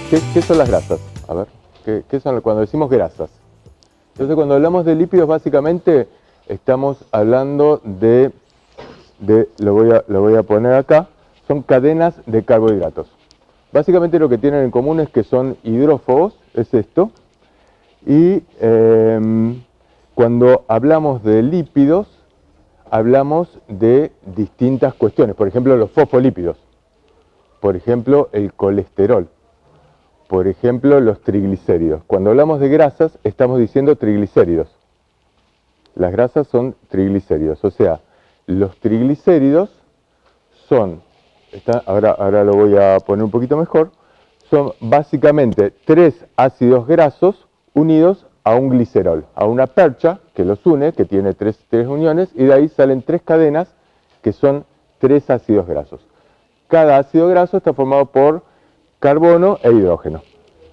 ¿Qué son las grasas? A ver, ¿qué son cuando decimos grasas? Entonces, cuando hablamos de lípidos, básicamente estamos hablando lo voy a poner acá, son cadenas de carbohidratos. Básicamente lo que tienen en común es que son hidrófobos, es esto, y cuando hablamos de lípidos, hablamos de distintas cuestiones, por ejemplo los fosfolípidos, por ejemplo el colesterol, por ejemplo los triglicéridos. Cuando hablamos de grasas, estamos diciendo triglicéridos. Las grasas son triglicéridos, o sea, los triglicéridos son, ahora lo voy a poner un poquito mejor, son básicamente 3 ácidos grasos unidos a un glicerol, a una percha que los une, que tiene tres uniones, y de ahí salen 3 cadenas que son 3 ácidos grasos. Cada ácido graso está formado por carbono e hidrógeno.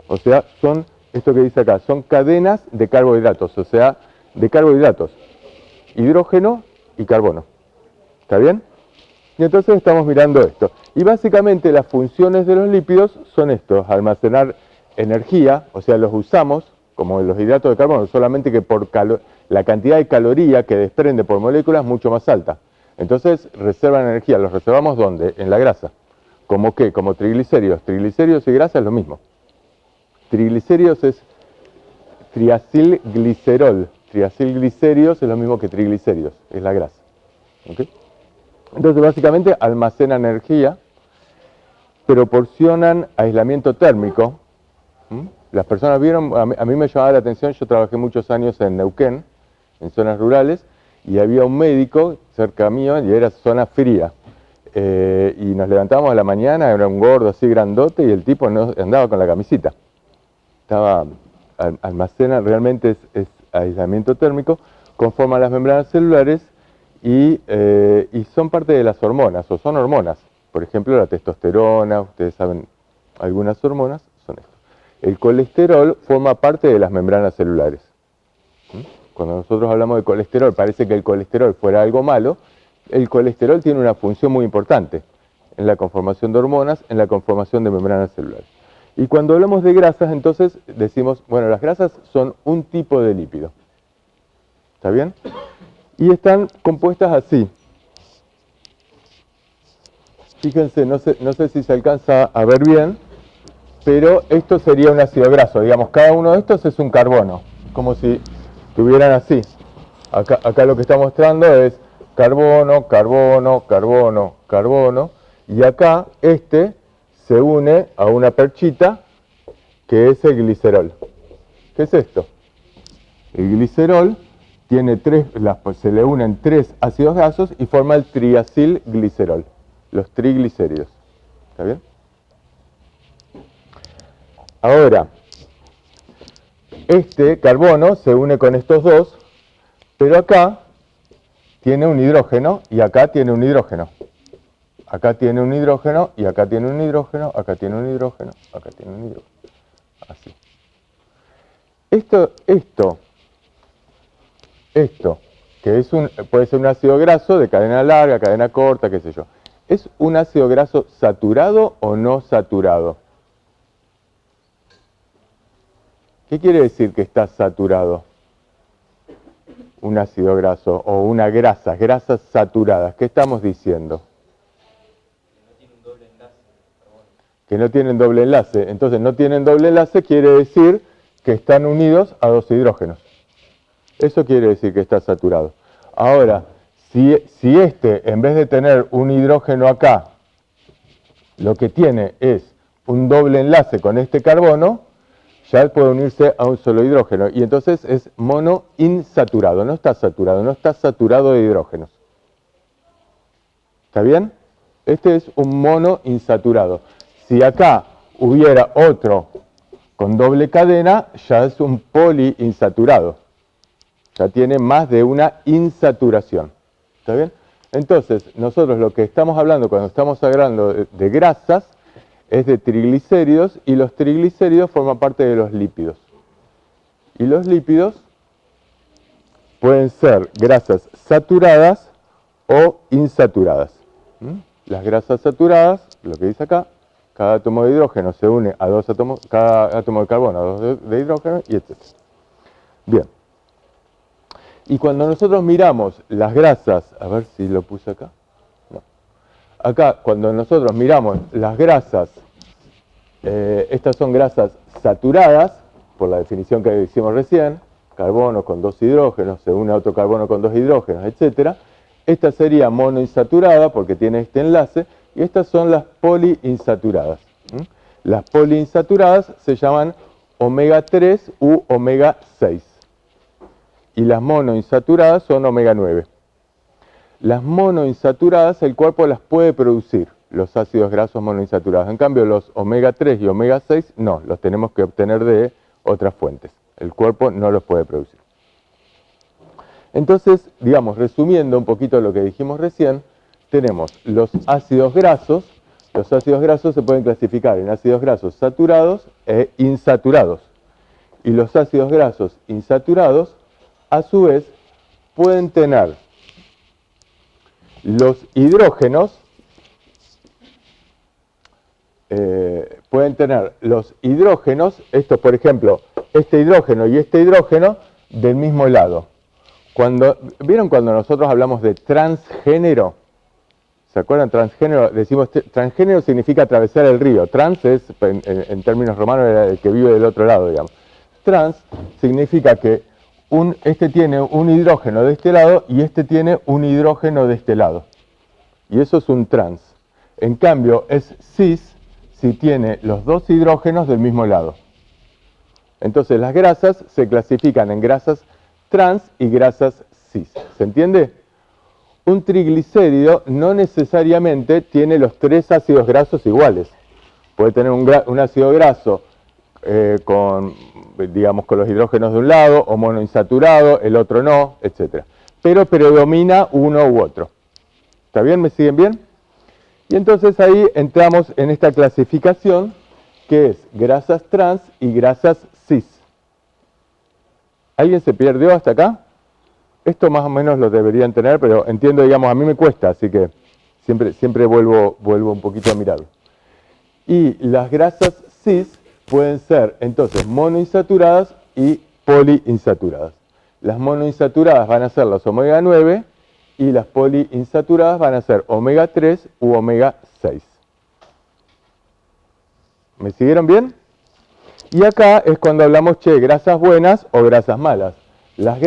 O sea, son, esto que dice acá, son cadenas de carbohidratos, o sea, de carbohidratos, hidrógeno y carbono. ¿Está bien? Y entonces estamos mirando esto. Y básicamente las funciones de los lípidos son estos: almacenar energía, o sea, los usamos como los hidratos de carbono, solamente que por la cantidad de caloría que desprende por molécula es mucho más alta. Entonces reservan energía. ¿Los reservamos dónde? En la grasa. ¿Cómo qué? Como triglicéridos. Triglicéridos y grasa es lo mismo. Triglicéridos es triacilglicerol. Triacilglicéridos es lo mismo que triglicéridos, es la grasa. ¿Okay? Entonces básicamente almacenan energía, proporcionan aislamiento térmico. Las personas vieron, a mí me llamaba la atención, yo trabajé muchos años en Neuquén, en zonas rurales, y había un médico cerca mío y era zona fría. Y nos levantábamos a la mañana, era un gordo así grandote y el tipo no andaba con la camisita. Almacena, realmente es aislamiento térmico, conforman las membranas celulares y son parte de las hormonas, o son hormonas. Por ejemplo, la testosterona, ustedes saben, algunas hormonas son esto. El colesterol forma parte de las membranas celulares. Cuando nosotros hablamos de colesterol, parece que el colesterol fuera algo malo. El colesterol tiene una función muy importante en la conformación de hormonas, en la conformación de membranas celulares. Y cuando hablamos de grasas, entonces decimos, bueno, las grasas son un tipo de lípido. ¿Está bien? Y están compuestas así. Fíjense, no sé si se alcanza a ver bien, pero esto sería un ácido graso. Digamos, cada uno de estos es un carbono, como si estuvieran así. Acá lo que está mostrando es carbono, carbono, carbono, carbono, y acá este se une a una perchita que es el glicerol. ¿Qué es esto? El glicerol tiene se le unen 3 ácidos grasos y forma el triacilglicerol, los triglicéridos. ¿Está bien? Ahora, este carbono se une con estos dos, pero acá tiene un hidrógeno y acá tiene un hidrógeno. Acá tiene un hidrógeno y acá tiene un hidrógeno, acá tiene un hidrógeno, acá tiene un hidrógeno. Así. Esto, que puede ser un ácido graso de cadena larga, cadena corta, qué sé yo. ¿Es un ácido graso saturado o no saturado? ¿Qué quiere decir que está saturado? Un ácido graso o una grasa, grasas saturadas. ¿Qué estamos diciendo? Que no tienen doble enlace. Entonces, no tienen doble enlace quiere decir que están unidos a 2 hidrógenos. Eso quiere decir que está saturado. Ahora, si este, en vez de tener un hidrógeno acá, lo que tiene es un doble enlace con este carbono, ya puede unirse a un solo hidrógeno. Y entonces es monoinsaturado. No está saturado de hidrógenos. ¿Está bien? Este es un monoinsaturado. Si acá hubiera otro con doble cadena, ya es un poliinsaturado. Ya tiene más de una insaturación. ¿Está bien? Entonces, nosotros lo que estamos hablando cuando estamos hablando de grasas es de triglicéridos, y los triglicéridos forman parte de los lípidos. Y los lípidos pueden ser grasas saturadas o insaturadas. Las grasas saturadas, lo que dice acá, cada átomo de hidrógeno se une a dos átomos, cada átomo de carbono a dos de hidrógeno, y etc. Bien. Y cuando nosotros miramos las grasas, a ver si lo puse acá. No. Acá, cuando nosotros miramos las grasas, estas son grasas saturadas, por la definición que hicimos recién, carbono con dos hidrógenos, se une a otro carbono con dos hidrógenos, etc. Esta sería monoinsaturada porque tiene este enlace, y estas son las poliinsaturadas. Las poliinsaturadas se llaman omega 3 u omega 6. Y las monoinsaturadas son omega 9. Las monoinsaturadas el cuerpo las puede producir, los ácidos grasos monoinsaturados. En cambio, los omega 3 y omega 6 no, los tenemos que obtener de otras fuentes. El cuerpo no los puede producir. Entonces, digamos, resumiendo un poquito lo que dijimos recién, tenemos los ácidos grasos. Los ácidos grasos se pueden clasificar en ácidos grasos saturados e insaturados. Y los ácidos grasos insaturados, a su vez, pueden tener los hidrógenos, estos por ejemplo, este hidrógeno y este hidrógeno del mismo lado. ¿Vieron cuando nosotros hablamos de transgénero? ¿Se acuerdan? Transgénero, decimos, transgénero significa atravesar el río. Trans es, en términos romanos, el que vive del otro lado, digamos. Trans significa que este tiene un hidrógeno de este lado y este tiene un hidrógeno de este lado. Y eso es un trans. En cambio, es cis si tiene los dos hidrógenos del mismo lado. Entonces, las grasas se clasifican en grasas trans y grasas cis. ¿Se entiende? Un triglicérido no necesariamente tiene los tres ácidos grasos iguales. Puede tener un ácido graso con los hidrógenos de un lado, o monoinsaturado, el otro no, etc. Pero predomina uno u otro. ¿Está bien? ¿Me siguen bien? Y entonces ahí entramos en esta clasificación que es grasas trans y grasas cis. ¿Alguien se perdió hasta acá? Esto más o menos lo deberían tener, pero entiendo, digamos, a mí me cuesta, así que siempre vuelvo un poquito a mirarlo. Y las grasas cis pueden ser, entonces, monoinsaturadas y poliinsaturadas. Las monoinsaturadas van a ser las omega 9 y las poliinsaturadas van a ser omega 3 u omega 6. ¿Me siguieron bien? Y acá es cuando hablamos, grasas buenas o grasas malas. Los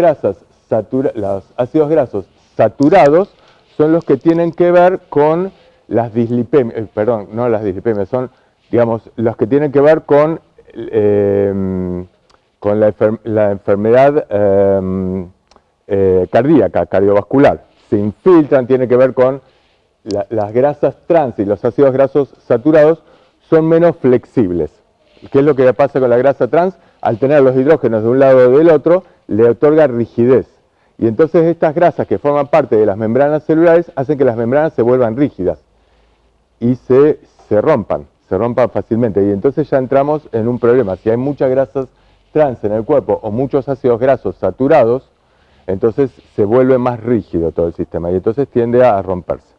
ácidos grasos saturados son los que tienen que ver con las dislipemias, no las dislipemias, son, digamos, los que tienen que ver con la enfermedad cardíaca, cardiovascular. Se infiltran, tiene que ver con las grasas trans, y los ácidos grasos saturados son menos flexibles. ¿Qué es lo que pasa con la grasa trans? Al tener los hidrógenos de un lado o del otro, le otorga rigidez. Y entonces estas grasas que forman parte de las membranas celulares hacen que las membranas se vuelvan rígidas y se rompan fácilmente. Y entonces ya entramos en un problema. Si hay muchas grasas trans en el cuerpo o muchos ácidos grasos saturados, entonces se vuelve más rígido todo el sistema y entonces tiende a romperse.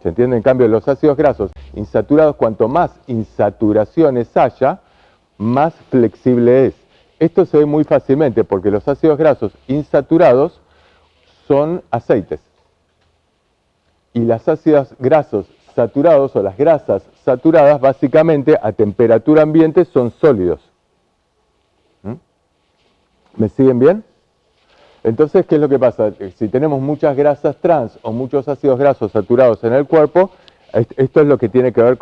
¿Se entiende? En cambio, los ácidos grasos insaturados, cuanto más insaturaciones haya, más flexible es. Esto se ve muy fácilmente porque los ácidos grasos insaturados son aceites. Y los ácidos grasos saturados o las grasas saturadas básicamente a temperatura ambiente son sólidos. ¿Me siguen bien? Entonces, ¿qué es lo que pasa? Si tenemos muchas grasas trans o muchos ácidos grasos saturados en el cuerpo, esto es lo que tiene que ver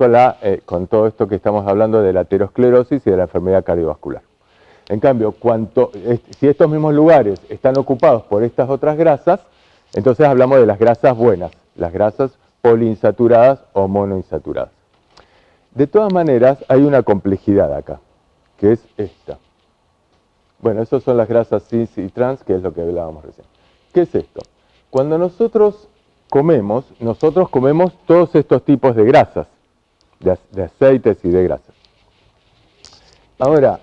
con todo esto que estamos hablando de la aterosclerosis y de la enfermedad cardiovascular. En cambio, si estos mismos lugares están ocupados por estas otras grasas, entonces hablamos de las grasas buenas, las grasas poliinsaturadas o monoinsaturadas. De todas maneras, hay una complejidad acá, que es esta. Bueno, esas son las grasas cis y trans, que es lo que hablábamos recién. ¿Qué es esto? Cuando nosotros comemos todos estos tipos de grasas, de aceites y de grasas. Ahora,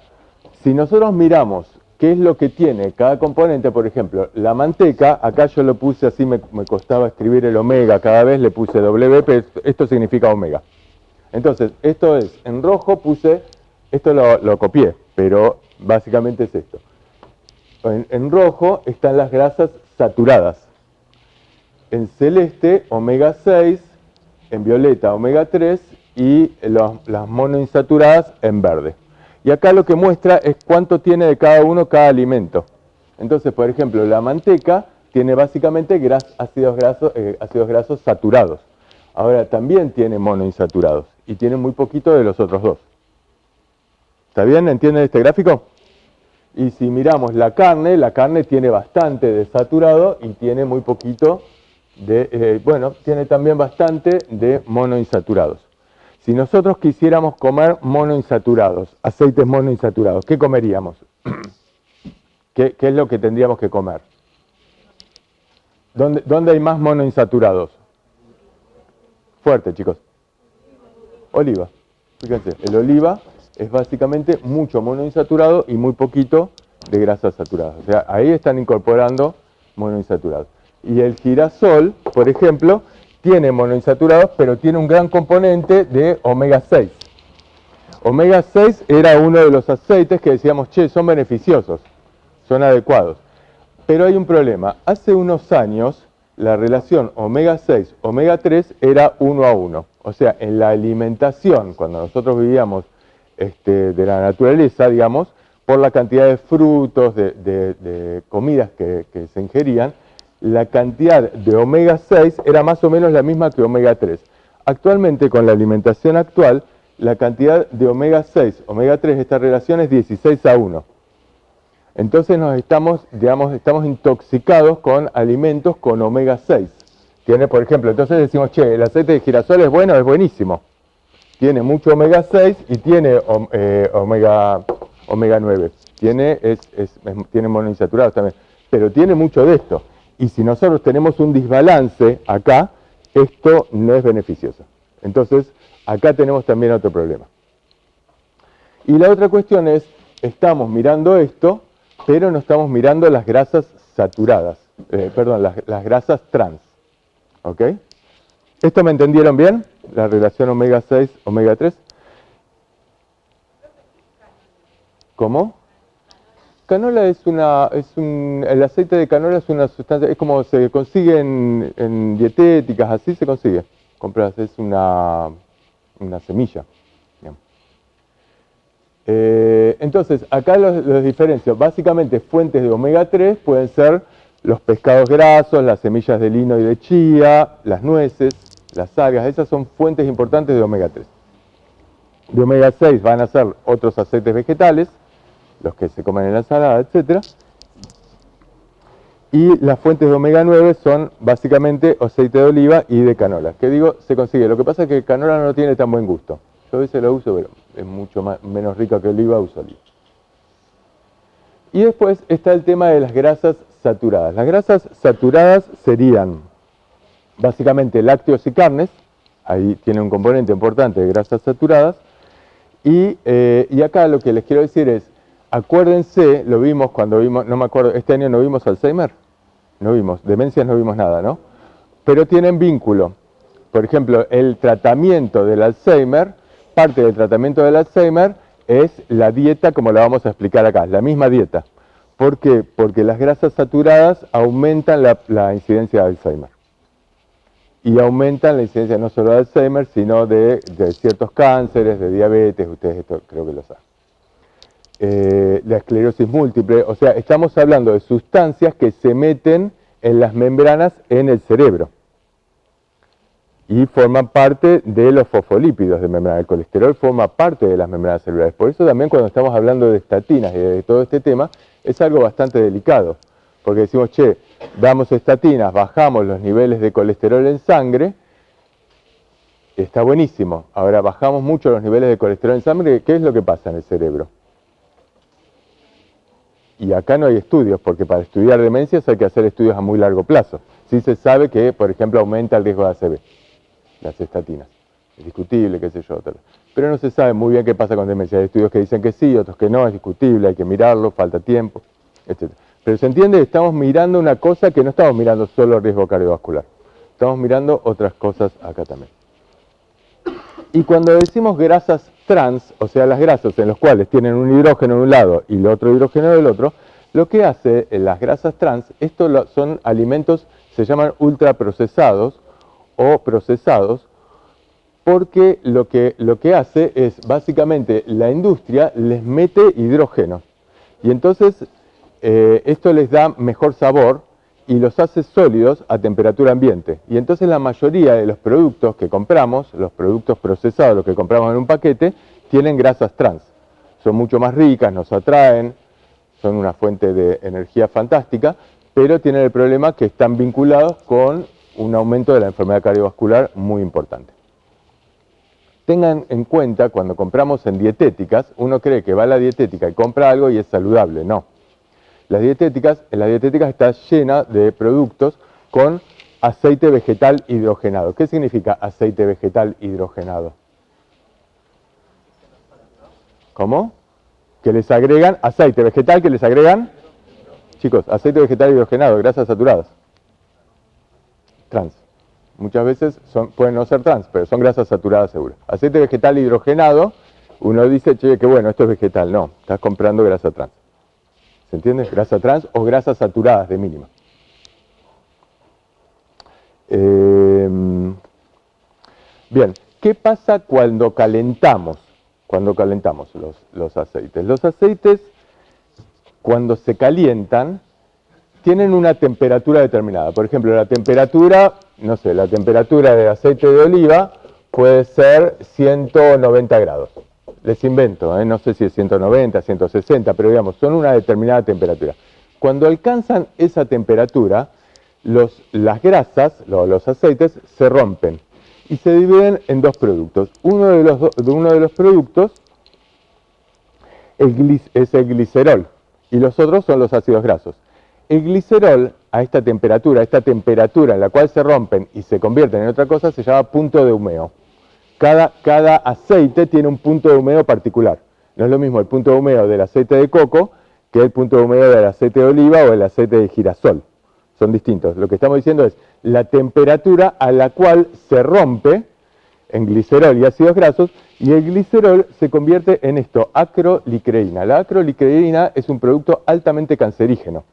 si nosotros miramos qué es lo que tiene cada componente, por ejemplo, la manteca, acá yo lo puse así, me costaba escribir el omega, cada vez le puse W, pero esto significa omega. Entonces, esto es, en rojo puse, esto lo copié, pero básicamente es esto. En rojo están las grasas saturadas. En celeste, omega 6, en violeta, omega 3 y las monoinsaturadas en verde. Y acá lo que muestra es cuánto tiene de cada uno cada alimento. Entonces, por ejemplo, la manteca tiene básicamente ácidos grasos saturados. Ahora también tiene monoinsaturados y tiene muy poquito de los otros dos. ¿Está bien? ¿Entienden este gráfico? Y si miramos la carne tiene bastante de saturado y tiene muy poquito de, tiene también bastante de monoinsaturados. Si nosotros quisiéramos comer monoinsaturados, aceites monoinsaturados, ¿qué comeríamos? ¿Qué es lo que tendríamos que comer? ¿Dónde hay más monoinsaturados? Fuerte, chicos. Oliva. Fíjense, el oliva es básicamente mucho monoinsaturado y muy poquito de grasas saturadas. O sea, ahí están incorporando monoinsaturados. Y el girasol, por ejemplo, tiene monoinsaturados, pero tiene un gran componente de omega 6. Omega 6 era uno de los aceites que decíamos, che, son beneficiosos, son adecuados. Pero hay un problema. Hace unos años, la relación omega 6, omega 3 era 1 a 1. O sea, en la alimentación, cuando nosotros vivíamos de la naturaleza, digamos, por la cantidad de frutos, de comidas que se ingerían, la cantidad de omega 6 era más o menos la misma que omega 3. Actualmente, con la alimentación actual, la cantidad de omega 6, omega 3, esta relación es 16 a 1. Entonces nos estamos intoxicados con alimentos con omega 6. Tiene, por ejemplo, entonces decimos, che, el aceite de girasol es bueno, es buenísimo. Tiene mucho omega 6 y tiene omega 9. Tiene monoinsaturados también, pero tiene mucho de esto. Y si nosotros tenemos un desbalance acá, esto no es beneficioso. Entonces, acá tenemos también otro problema. Y la otra cuestión es, estamos mirando esto, pero no estamos mirando las grasas saturadas, las grasas trans. ¿Ok? ¿Esto me entendieron bien? La relación omega 6, omega 3. ¿Cómo? Canola el aceite de canola es una sustancia, es como se consigue en dietéticas, así se consigue. Compras, es una semilla. Entonces, acá los diferencio. Básicamente, fuentes de omega 3 pueden ser los pescados grasos, las semillas de lino y de chía, las nueces, las algas. Esas son fuentes importantes de omega 3. De omega 6 van a ser otros aceites vegetales, los que se comen en la ensalada, etc. Y las fuentes de omega 9 son básicamente aceite de oliva y de canola. Que digo, se consigue. Lo que pasa es que el canola no tiene tan buen gusto. Yo a veces lo uso, pero es mucho menos rico que oliva, uso oliva. Y después está el tema de las grasas saturadas. Las grasas saturadas serían básicamente lácteos y carnes. Ahí tiene un componente importante de grasas saturadas. Y acá lo que les quiero decir es, acuérdense, lo vimos cuando vimos, no me acuerdo, este año no vimos Alzheimer, no vimos, demencias no vimos nada, ¿no? Pero tienen vínculo. Por ejemplo, el tratamiento del Alzheimer, parte del tratamiento del Alzheimer es la dieta como la vamos a explicar acá, la misma dieta. ¿Por qué? Porque las grasas saturadas aumentan la incidencia de Alzheimer. Y aumentan la incidencia no solo de Alzheimer, sino de ciertos cánceres, de diabetes, ustedes esto creo que lo saben. La esclerosis múltiple, o sea, estamos hablando de sustancias que se meten en las membranas en el cerebro y forman parte de los fosfolípidos de membrana. El colesterol forma parte de las membranas celulares. Por eso también cuando estamos hablando de estatinas y de todo este tema, es algo bastante delicado, porque decimos, che, damos estatinas, bajamos los niveles de colesterol en sangre, está buenísimo. Ahora bajamos mucho los niveles de colesterol en sangre, ¿qué es lo que pasa en el cerebro? Y acá no hay estudios, porque para estudiar demencias hay que hacer estudios a muy largo plazo. Sí se sabe que, por ejemplo, aumenta el riesgo de ACV, las estatinas. Es discutible, qué sé yo, tal. Pero no se sabe muy bien qué pasa con demencia. Hay estudios que dicen que sí, otros que no, es discutible, hay que mirarlo, falta tiempo, etc. Pero se entiende que estamos mirando una cosa que no estamos mirando solo el riesgo cardiovascular. Estamos mirando otras cosas acá también. Y cuando decimos grasas trans, o sea, las grasas en las cuales tienen un hidrógeno de un lado y el otro hidrógeno del otro, lo que hace las grasas trans, son alimentos, se llaman ultraprocesados o procesados, porque lo que hace es, básicamente, la industria les mete hidrógeno. Y entonces, esto les da mejor sabor y los hace sólidos a temperatura ambiente. Y entonces la mayoría de los productos que compramos, los productos procesados, los que compramos en un paquete, tienen grasas trans. Son mucho más ricas, nos atraen, son una fuente de energía fantástica, pero tienen el problema que están vinculados con un aumento de la enfermedad cardiovascular muy importante. Tengan en cuenta, cuando compramos en dietéticas, uno cree que va a la dietética y compra algo y es saludable. No. En la dietética está llena de productos con aceite vegetal hidrogenado. ¿Qué significa aceite vegetal hidrogenado? ¿Cómo? Que les agregan aceite vegetal, que les agregan, chicos, aceite vegetal hidrogenado, grasas saturadas. Trans. Muchas veces pueden no ser trans, pero son grasas saturadas seguras. Aceite vegetal hidrogenado, uno dice, che, qué bueno, esto es vegetal. No, estás comprando grasa trans. ¿Se entiende? Grasa trans o grasas saturadas de mínima. Bien, ¿qué pasa cuando calentamos? Los aceites. Los aceites, cuando se calientan, tienen una temperatura determinada. Por ejemplo, la temperatura, no sé, la temperatura de aceite de oliva puede ser 190 grados. Les invento, no sé si es 190, 160, pero digamos, son una determinada temperatura. Cuando alcanzan esa temperatura, las grasas, los aceites, se rompen y se dividen en dos productos. Uno de los productos es el glicerol y los otros son los ácidos grasos. El glicerol, a esta temperatura en la cual se rompen y se convierten en otra cosa, se llama punto de humeo. Cada aceite tiene un punto de humeo particular. No es lo mismo el punto de humeo del aceite de coco que el punto de humeo del aceite de oliva o el aceite de girasol. Son distintos. Lo que estamos diciendo es la temperatura a la cual se rompe en glicerol y ácidos grasos, y el glicerol se convierte en esto, acrolicreína. La acrolicreína es un producto altamente cancerígeno.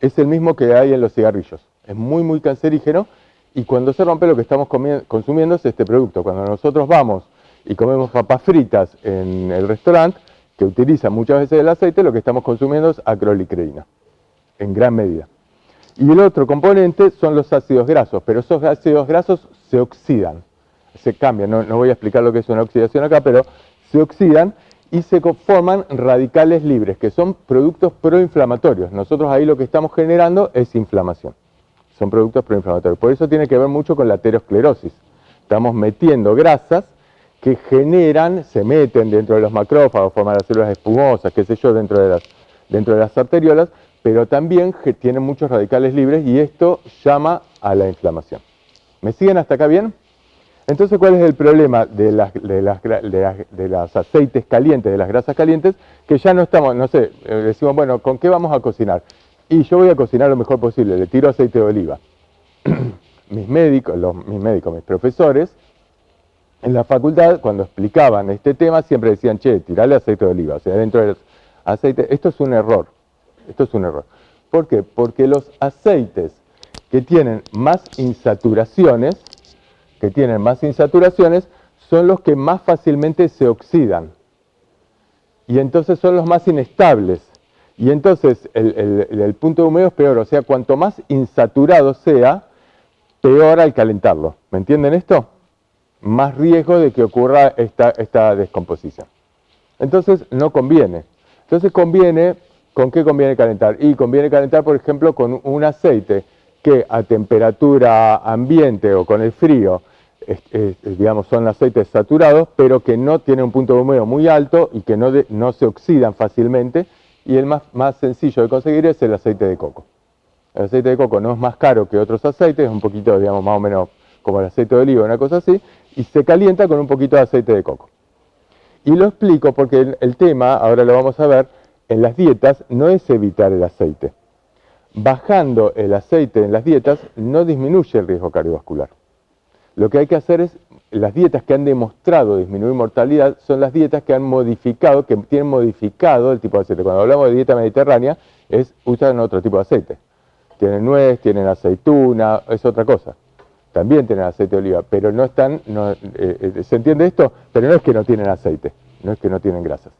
Es el mismo que hay en los cigarrillos. Es muy, muy cancerígeno, y cuando se rompe lo que estamos consumiendo es este producto. Cuando nosotros vamos y comemos papas fritas en el restaurante, que utilizan muchas veces el aceite, lo que estamos consumiendo es acrolicreína, en gran medida. Y el otro componente son los ácidos grasos, pero esos ácidos grasos se oxidan, se cambian. No voy a explicar lo que es una oxidación acá, pero se oxidan y se forman radicales libres, que son productos proinflamatorios. Nosotros ahí lo que estamos generando es inflamación. Son productos proinflamatorios. Por eso tiene que ver mucho con la aterosclerosis. Estamos metiendo grasas que se meten dentro de los macrófagos, forman las células espumosas, qué sé yo, dentro de las arteriolas, pero también tienen muchos radicales libres y esto llama a la inflamación. ¿Me siguen hasta acá bien? Entonces, ¿cuál es el problema de los aceites calientes, de las grasas calientes? Que ya no estamos, no sé, decimos, bueno, ¿con qué vamos a cocinar? Y yo voy a cocinar lo mejor posible, le tiro aceite de oliva. Mis profesores, en la facultad, cuando explicaban este tema, siempre decían, che, tirale aceite de oliva. O sea, dentro del aceite, esto es un error. ¿Por qué? Porque los aceites que tienen más insaturaciones, son los que más fácilmente se oxidan. Y entonces son los más inestables. Y entonces el punto de humeo es peor. O sea, cuanto más insaturado sea, peor al calentarlo. ¿Me entienden esto? Más riesgo de que ocurra esta descomposición. Entonces no conviene. Entonces ¿con qué conviene calentar? Y conviene calentar, por ejemplo, con un aceite que a temperatura ambiente o con el frío, digamos, son aceites saturados, pero que no tienen un punto de humeo muy alto y que no se oxidan fácilmente. Y el más sencillo de conseguir es el aceite de coco. El aceite de coco no es más caro que otros aceites, es un poquito, digamos, más o menos como el aceite de oliva, una cosa así, y se calienta con un poquito de aceite de coco. Y lo explico porque el tema, ahora lo vamos a ver, en las dietas no es evitar el aceite. Bajando el aceite en las dietas no disminuye el riesgo cardiovascular. Lo que hay que hacer es las dietas que han demostrado disminuir mortalidad son las dietas que han modificado, que tienen modificado el tipo de aceite. Cuando hablamos de dieta mediterránea, usan otro tipo de aceite. Tienen nuez, tienen aceituna, es otra cosa. También tienen aceite de oliva, pero no están, ¿se entiende esto? Pero no es que no tienen aceite, no es que no tienen grasas.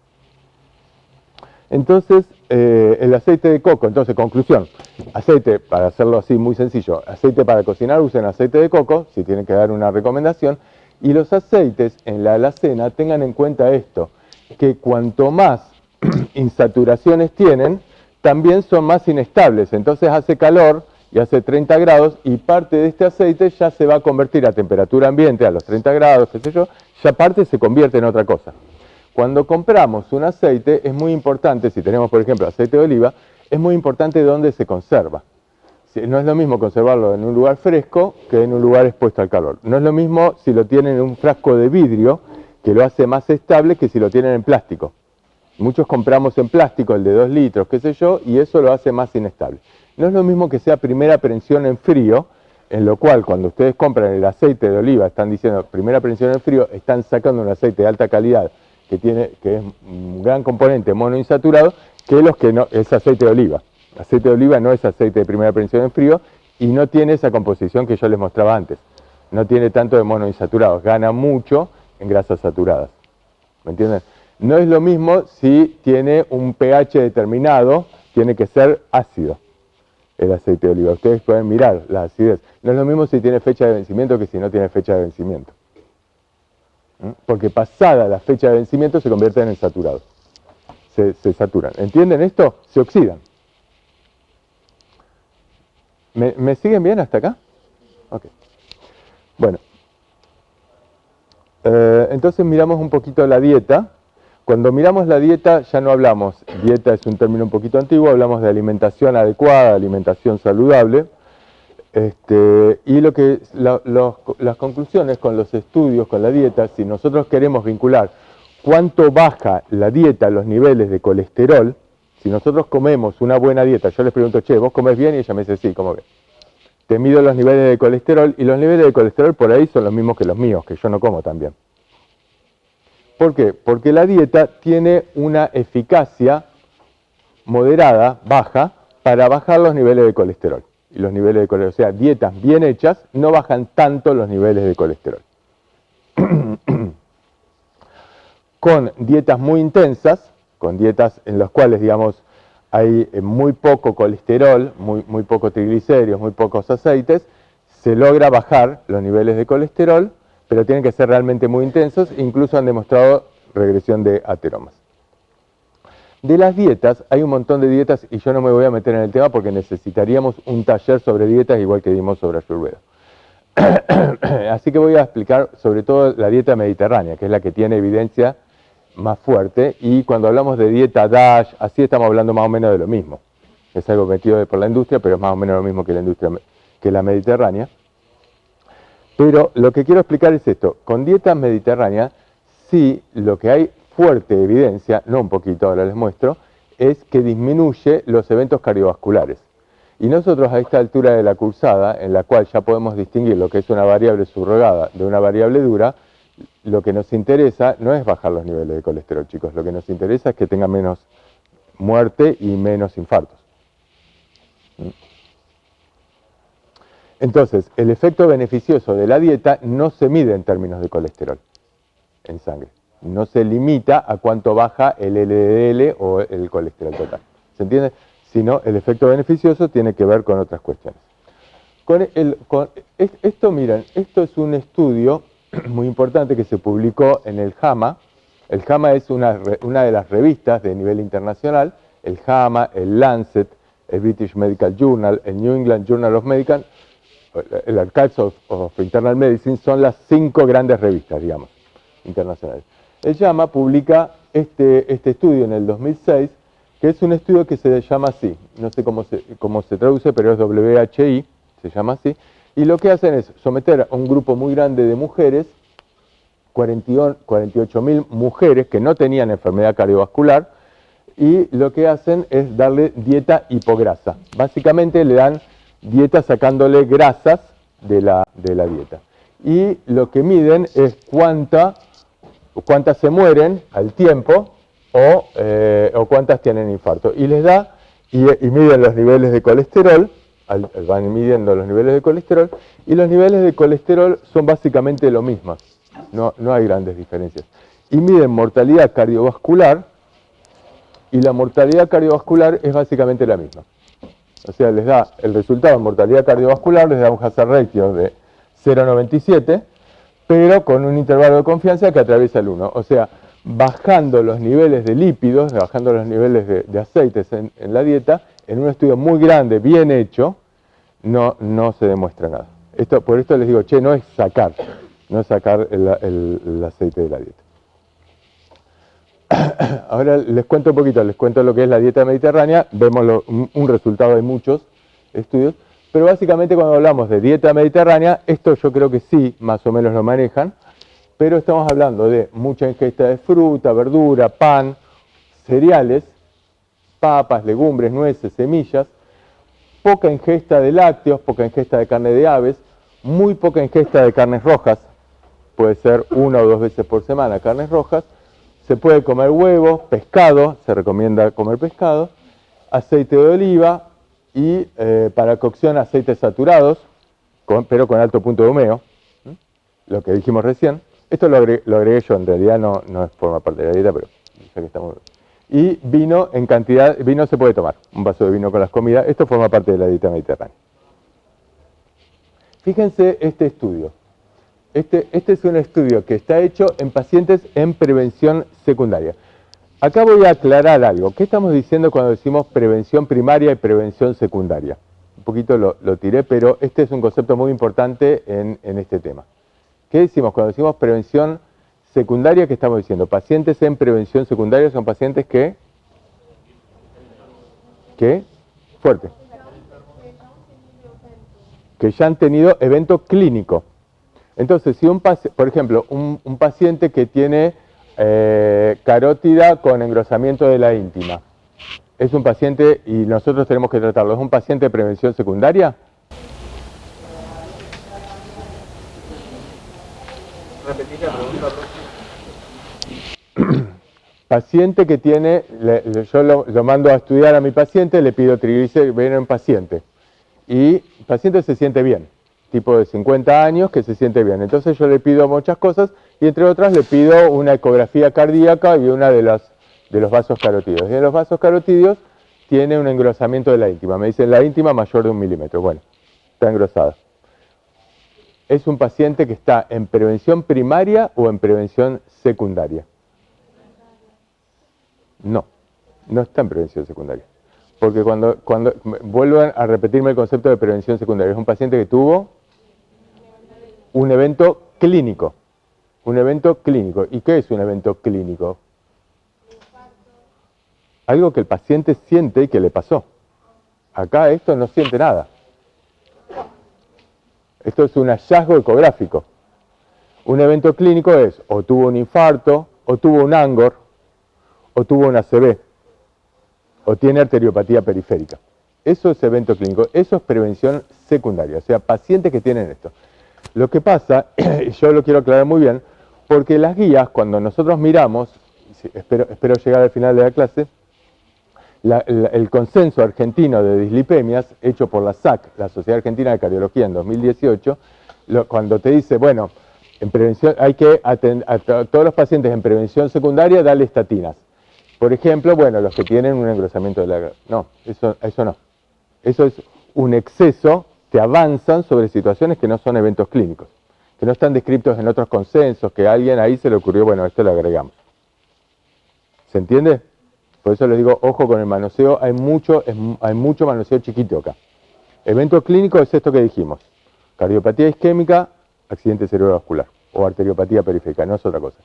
Entonces, el aceite de coco, entonces, conclusión, aceite, para hacerlo así muy sencillo, aceite para cocinar, usen aceite de coco, si tienen que dar una recomendación, y los aceites en la alacena tengan en cuenta esto, que cuanto más insaturaciones tienen, también son más inestables, entonces hace calor y hace 30 grados, y parte de este aceite ya se va a convertir a temperatura ambiente, a los 30 grados, qué sé yo, ya parte se convierte en otra cosa. Cuando compramos un aceite es muy importante, si tenemos por ejemplo aceite de oliva, es muy importante dónde se conserva. No es lo mismo conservarlo en un lugar fresco que en un lugar expuesto al calor. No es lo mismo si lo tienen en un frasco de vidrio, que lo hace más estable, que si lo tienen en plástico. Muchos compramos en plástico el de 2 litros, qué sé yo, y eso lo hace más inestable. No es lo mismo que sea primera prensión en frío, en lo cual cuando ustedes compran el aceite de oliva, están diciendo primera prensión en frío, están sacando un aceite de alta calidad, que es un gran componente monoinsaturado, que los que no, es aceite de oliva. Aceite de oliva no es aceite de primera prensión en frío y no tiene esa composición que yo les mostraba antes. No tiene tanto de monoinsaturados, gana mucho en grasas saturadas. ¿Me entienden? No es lo mismo si tiene un pH determinado, tiene que ser ácido el aceite de oliva. Ustedes pueden mirar la acidez. No es lo mismo si tiene fecha de vencimiento que si no tiene fecha de vencimiento. Porque pasada la fecha de vencimiento se convierten en saturados. Se saturan. ¿Entienden esto? Se oxidan. ¿Me siguen bien hasta acá? Ok. Bueno. Entonces miramos un poquito la dieta. Cuando miramos la dieta ya no hablamos, dieta es un término un poquito antiguo, hablamos de alimentación adecuada, alimentación saludable. Y las conclusiones con los estudios, con la dieta, si nosotros queremos vincular cuánto baja la dieta los niveles de colesterol, si nosotros comemos una buena dieta, yo les pregunto, che, ¿vos comés bien? Y ella me dice, sí, como bien. Te mido los niveles de colesterol, y los niveles de colesterol por ahí son los mismos que los míos, que yo no como tan bien. ¿Por qué? Porque la dieta tiene una eficacia moderada, baja, para bajar los niveles de colesterol. Y los niveles de colesterol, o sea, dietas bien hechas no bajan tanto los niveles de colesterol. Con dietas muy intensas, con dietas en las cuales, digamos, hay muy poco colesterol, muy poco triglicéridos, muy pocos aceites, se logra bajar los niveles de colesterol, pero tienen que ser realmente muy intensos, incluso han demostrado regresión de ateromas. De las dietas, hay un montón de dietas y yo no me voy a meter en el tema porque necesitaríamos un taller sobre dietas igual que dimos sobre Ayurveda. Así que voy a explicar sobre todo la dieta mediterránea, que es la que tiene evidencia más fuerte, y cuando hablamos de dieta DASH, así estamos hablando más o menos de lo mismo. Es algo metido por la industria, pero es más o menos lo mismo que la industria, que la mediterránea. Pero lo que quiero explicar es esto, con dietas mediterráneas, sí, lo que hay fuerte evidencia, no un poquito, ahora les muestro, es que disminuye los eventos cardiovasculares. Y nosotros a esta altura de la cursada, en la cual ya podemos distinguir lo que es una variable subrogada de una variable dura, lo que nos interesa no es bajar los niveles de colesterol, chicos, lo que nos interesa es que tengan menos muerte y menos infartos. Entonces, el efecto beneficioso de la dieta no se mide en términos de colesterol en sangre. No se limita a cuánto baja el LDL o el colesterol total. ¿Se entiende? Sino el efecto beneficioso tiene que ver con otras cuestiones. Esto, miren, esto es un estudio muy importante que se publicó en el JAMA. El JAMA es una de las revistas de nivel internacional. El JAMA, el Lancet, el British Medical Journal, el New England Journal of Medical, el Archives of Internal Medicine, son las 5 grandes revistas, digamos, internacionales. El JAMA publica este estudio en el 2006, que es un estudio que se llama así, no sé cómo se traduce, pero es WHI, se llama así, y lo que hacen es someter a un grupo muy grande de mujeres, 48.000 mujeres que no tenían enfermedad cardiovascular, y lo que hacen es darle dieta hipograsa. Básicamente le dan dieta sacándole grasas de la dieta. y lo que miden es cuántas se mueren al tiempo o cuántas tienen infarto. Y les da, y miden los niveles de colesterol, van midiendo los niveles de colesterol, y los niveles de colesterol son básicamente lo mismo, no hay grandes diferencias. Y miden mortalidad cardiovascular, y la mortalidad cardiovascular es básicamente la misma. O sea, les da el resultado en mortalidad cardiovascular, les da un hazard ratio de 0,97, pero con un intervalo de confianza que atraviesa el 1. O sea, bajando los niveles de lípidos, bajando los niveles de aceites en la dieta, en un estudio muy grande, bien hecho, no se demuestra nada. Por esto les digo, no es sacar el aceite de la dieta. Ahora les cuento un poquito, les cuento lo que es la dieta mediterránea, vemos un resultado de muchos estudios, pero básicamente cuando hablamos de dieta mediterránea, esto yo creo que sí, más o menos lo manejan, pero estamos hablando de mucha ingesta de fruta, verdura, pan, cereales, papas, legumbres, nueces, semillas, poca ingesta de lácteos, poca ingesta de carne de aves, muy poca ingesta de carnes rojas, puede ser 1 o 2 veces por semana carnes rojas, se puede comer huevos, pescado, se recomienda comer pescado, aceite de oliva y para cocción aceites saturados, pero con alto punto de humeo, lo que dijimos recién. Esto lo agregué yo, en realidad no forma parte de la dieta, pero ya que estamos... Y vino en cantidad, vino se puede tomar, un vaso de vino con las comidas, esto forma parte de la dieta mediterránea. Fíjense este estudio. Este es un estudio que está hecho en pacientes en prevención secundaria. Acá voy a aclarar algo. ¿Qué estamos diciendo cuando decimos prevención primaria y prevención secundaria? Un poquito lo tiré, pero este es un concepto muy importante en este tema. ¿Qué decimos? Cuando decimos prevención secundaria, ¿qué estamos diciendo? Pacientes en prevención secundaria son pacientes que... ¿Qué? Fuerte. Que ya han tenido evento clínico. Entonces, si por ejemplo, un paciente que tiene carótida con engrosamiento de la íntima, es un paciente, y nosotros tenemos que tratarlo, ¿es un paciente de prevención secundaria? Repetir la pregunta. Paciente que tiene, yo lo mando a estudiar a mi paciente, le pido triglicéridos, viene un paciente, y el paciente se siente bien. Tipo de 50 años que se siente bien. Entonces yo le pido muchas cosas y entre otras le pido una ecografía cardíaca y una de los vasos carotídeos. Y en los vasos carotídeos tiene un engrosamiento de la íntima. Me dicen la íntima mayor de 1 milímetro. Bueno, está engrosada. ¿Es un paciente que está en prevención primaria o en prevención secundaria? No está en prevención secundaria. Porque cuando vuelvan a repetirme el concepto de prevención secundaria, es un paciente que tuvo un evento clínico. Un evento clínico. ¿Y qué es un evento clínico? Algo que el paciente siente y que le pasó. Acá esto no siente nada. Esto es un hallazgo ecográfico. Un evento clínico es o tuvo un infarto, o tuvo un ANGOR, o tuvo un ACV, o tiene arteriopatía periférica. Eso es evento clínico. Eso es prevención secundaria. O sea, pacientes que tienen esto. Lo que pasa, y yo lo quiero aclarar muy bien, porque las guías, cuando nosotros miramos, espero llegar al final de la clase, el consenso argentino de dislipemias, hecho por la SAC, la Sociedad Argentina de Cardiología, en 2018, cuando te dice, bueno, en prevención hay que atender a todos los pacientes en prevención secundaria, darle estatinas. Por ejemplo, bueno, los que tienen un engrosamiento de la... No, eso no. Eso es un exceso que avanzan sobre situaciones que no son eventos clínicos, que no están descritos en otros consensos, que a alguien ahí se le ocurrió, bueno, esto lo agregamos. ¿Se entiende? Por eso les digo, ojo con el manoseo, hay mucho manoseo chiquito acá. Evento clínico es esto que dijimos, cardiopatía isquémica, accidente cerebrovascular, o arteriopatía periférica, no es otra cosa.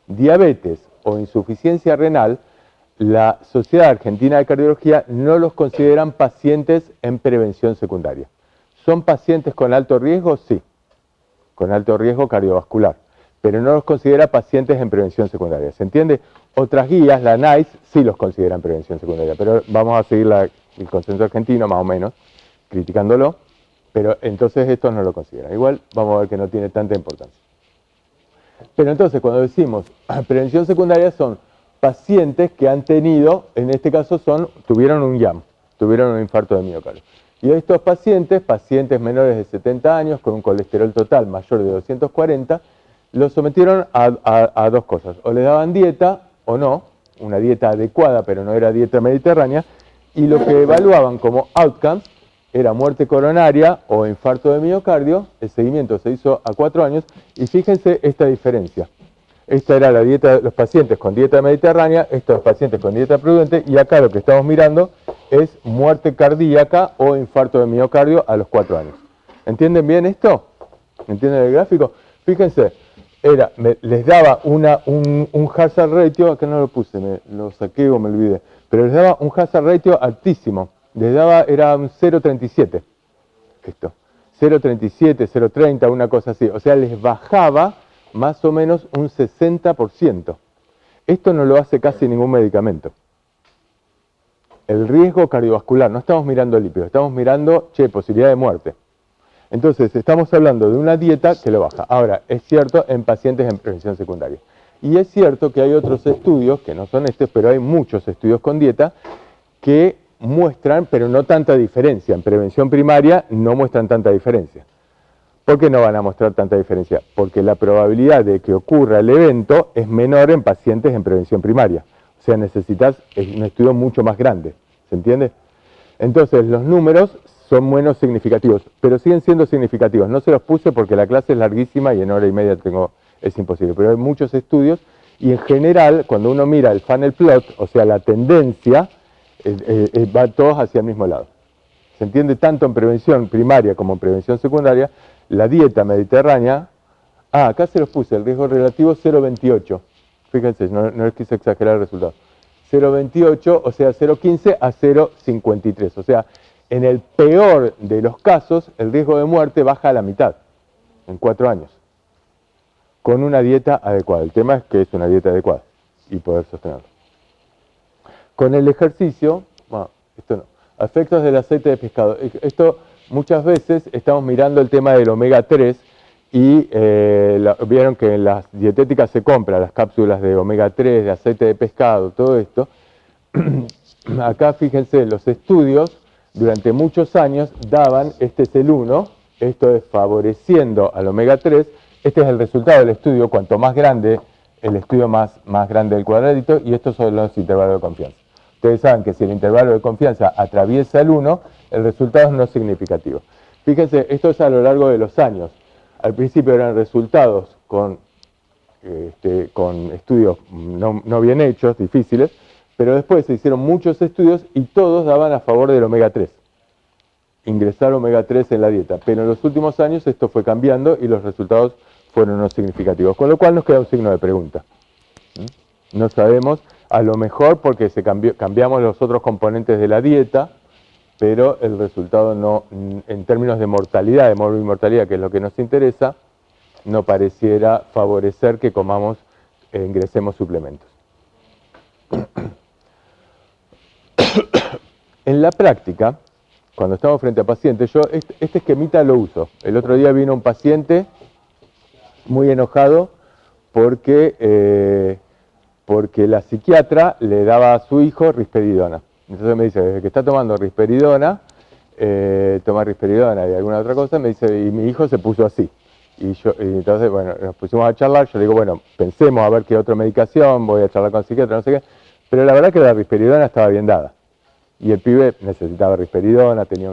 Diabetes o insuficiencia renal, la Sociedad Argentina de Cardiología no los consideran pacientes en prevención secundaria. ¿Son pacientes con alto riesgo? Sí, con alto riesgo cardiovascular, pero no los considera pacientes en prevención secundaria. ¿Se entiende? Otras guías, la NICE, sí los consideran prevención secundaria, pero vamos a seguir el consenso argentino, más o menos, criticándolo. pero entonces esto no lo consideran. Igual vamos a ver que no tiene tanta importancia. Pero entonces cuando decimos prevención secundaria son pacientes que han tenido, en este caso tuvieron un IAM, tuvieron un infarto de miocardio. Y estos pacientes menores de 70 años con un colesterol total mayor de 240, los sometieron a dos cosas. O les daban dieta o no, una dieta adecuada, pero no era dieta mediterránea, y lo que evaluaban como outcomes era muerte coronaria o infarto de miocardio. El seguimiento se hizo a 4 años, y fíjense esta diferencia. Esta era la dieta de los pacientes con dieta mediterránea, estos pacientes con dieta prudente, y acá lo que estamos mirando es muerte cardíaca o infarto de miocardio a los 4 años. ¿Entienden bien esto? ¿Entienden el gráfico? Fíjense, les daba un hazard ratio, acá no lo puse, lo saqué o me olvidé, pero les daba un hazard ratio altísimo. Les daba, era un 0,37, esto, 0,37, 0,30, una cosa así. O sea, les bajaba más o menos un 60%. Esto no lo hace casi ningún medicamento. El riesgo cardiovascular, no estamos mirando lípidos, estamos mirando, posibilidad de muerte. Entonces, estamos hablando de una dieta que lo baja. Ahora, es cierto en pacientes en prevención secundaria. Y es cierto que hay otros estudios, que no son estos, pero hay muchos estudios con dieta, que muestran, pero no tanta diferencia. En prevención primaria no muestran tanta diferencia. ¿Por qué no van a mostrar tanta diferencia? Porque la probabilidad de que ocurra el evento es menor en pacientes en prevención primaria. O sea, necesitas un estudio mucho más grande. ¿Se entiende? Entonces, los números son menos significativos, pero siguen siendo significativos. No se los puse porque la clase es larguísima y en hora y media es imposible. Pero hay muchos estudios y en general, cuando uno mira el funnel plot, o sea, la tendencia, va todos hacia el mismo lado. Se entiende tanto en prevención primaria como en prevención secundaria. La dieta mediterránea, acá se los puse, el riesgo relativo 0,28. Fíjense, no les quise exagerar el resultado. 0,28, o sea, 0,15 a 0,53. O sea, en el peor de los casos, el riesgo de muerte baja a la mitad, en 4 años, con una dieta adecuada. El tema es que es una dieta adecuada y poder sostenerlo. Con el ejercicio, bueno, esto no. Efectos del aceite de pescado. Esto muchas veces estamos mirando el tema del omega 3 y vieron que en las dietéticas se compran las cápsulas de omega 3, de aceite de pescado, todo esto. Acá fíjense, los estudios durante muchos años daban, este es el 1, esto es favoreciendo al omega 3, este es el resultado del estudio, cuanto más grande el estudio más grande el cuadradito, y estos son los intervalos de confianza. Ustedes saben que si el intervalo de confianza atraviesa el 1, el resultado es no significativo. Fíjense, esto es a lo largo de los años. Al principio eran resultados con estudios no bien hechos, difíciles, pero después se hicieron muchos estudios y todos daban a favor del omega 3. Ingresar omega 3 en la dieta. Pero en los últimos años esto fue cambiando y los resultados fueron no significativos. Con lo cual nos queda un signo de pregunta. No sabemos, a lo mejor porque cambiamos los otros componentes de la dieta, pero el resultado no, en términos de mortalidad, de morbimortalidad, que es lo que nos interesa, no pareciera favorecer que ingresemos suplementos. En la práctica, cuando estamos frente a pacientes, yo este esquemita lo uso. El otro día vino un paciente muy enojado porque la psiquiatra le daba a su hijo risperidona. Entonces me dice, desde que está tomando risperidona, toma risperidona y alguna otra cosa, me dice, y mi hijo se puso así. Y entonces, bueno, nos pusimos a charlar, yo le digo, bueno, pensemos a ver qué otra medicación, voy a charlar con el psiquiatra, no sé qué. Pero la verdad que la risperidona estaba bien dada. Y el pibe necesitaba risperidona, tenía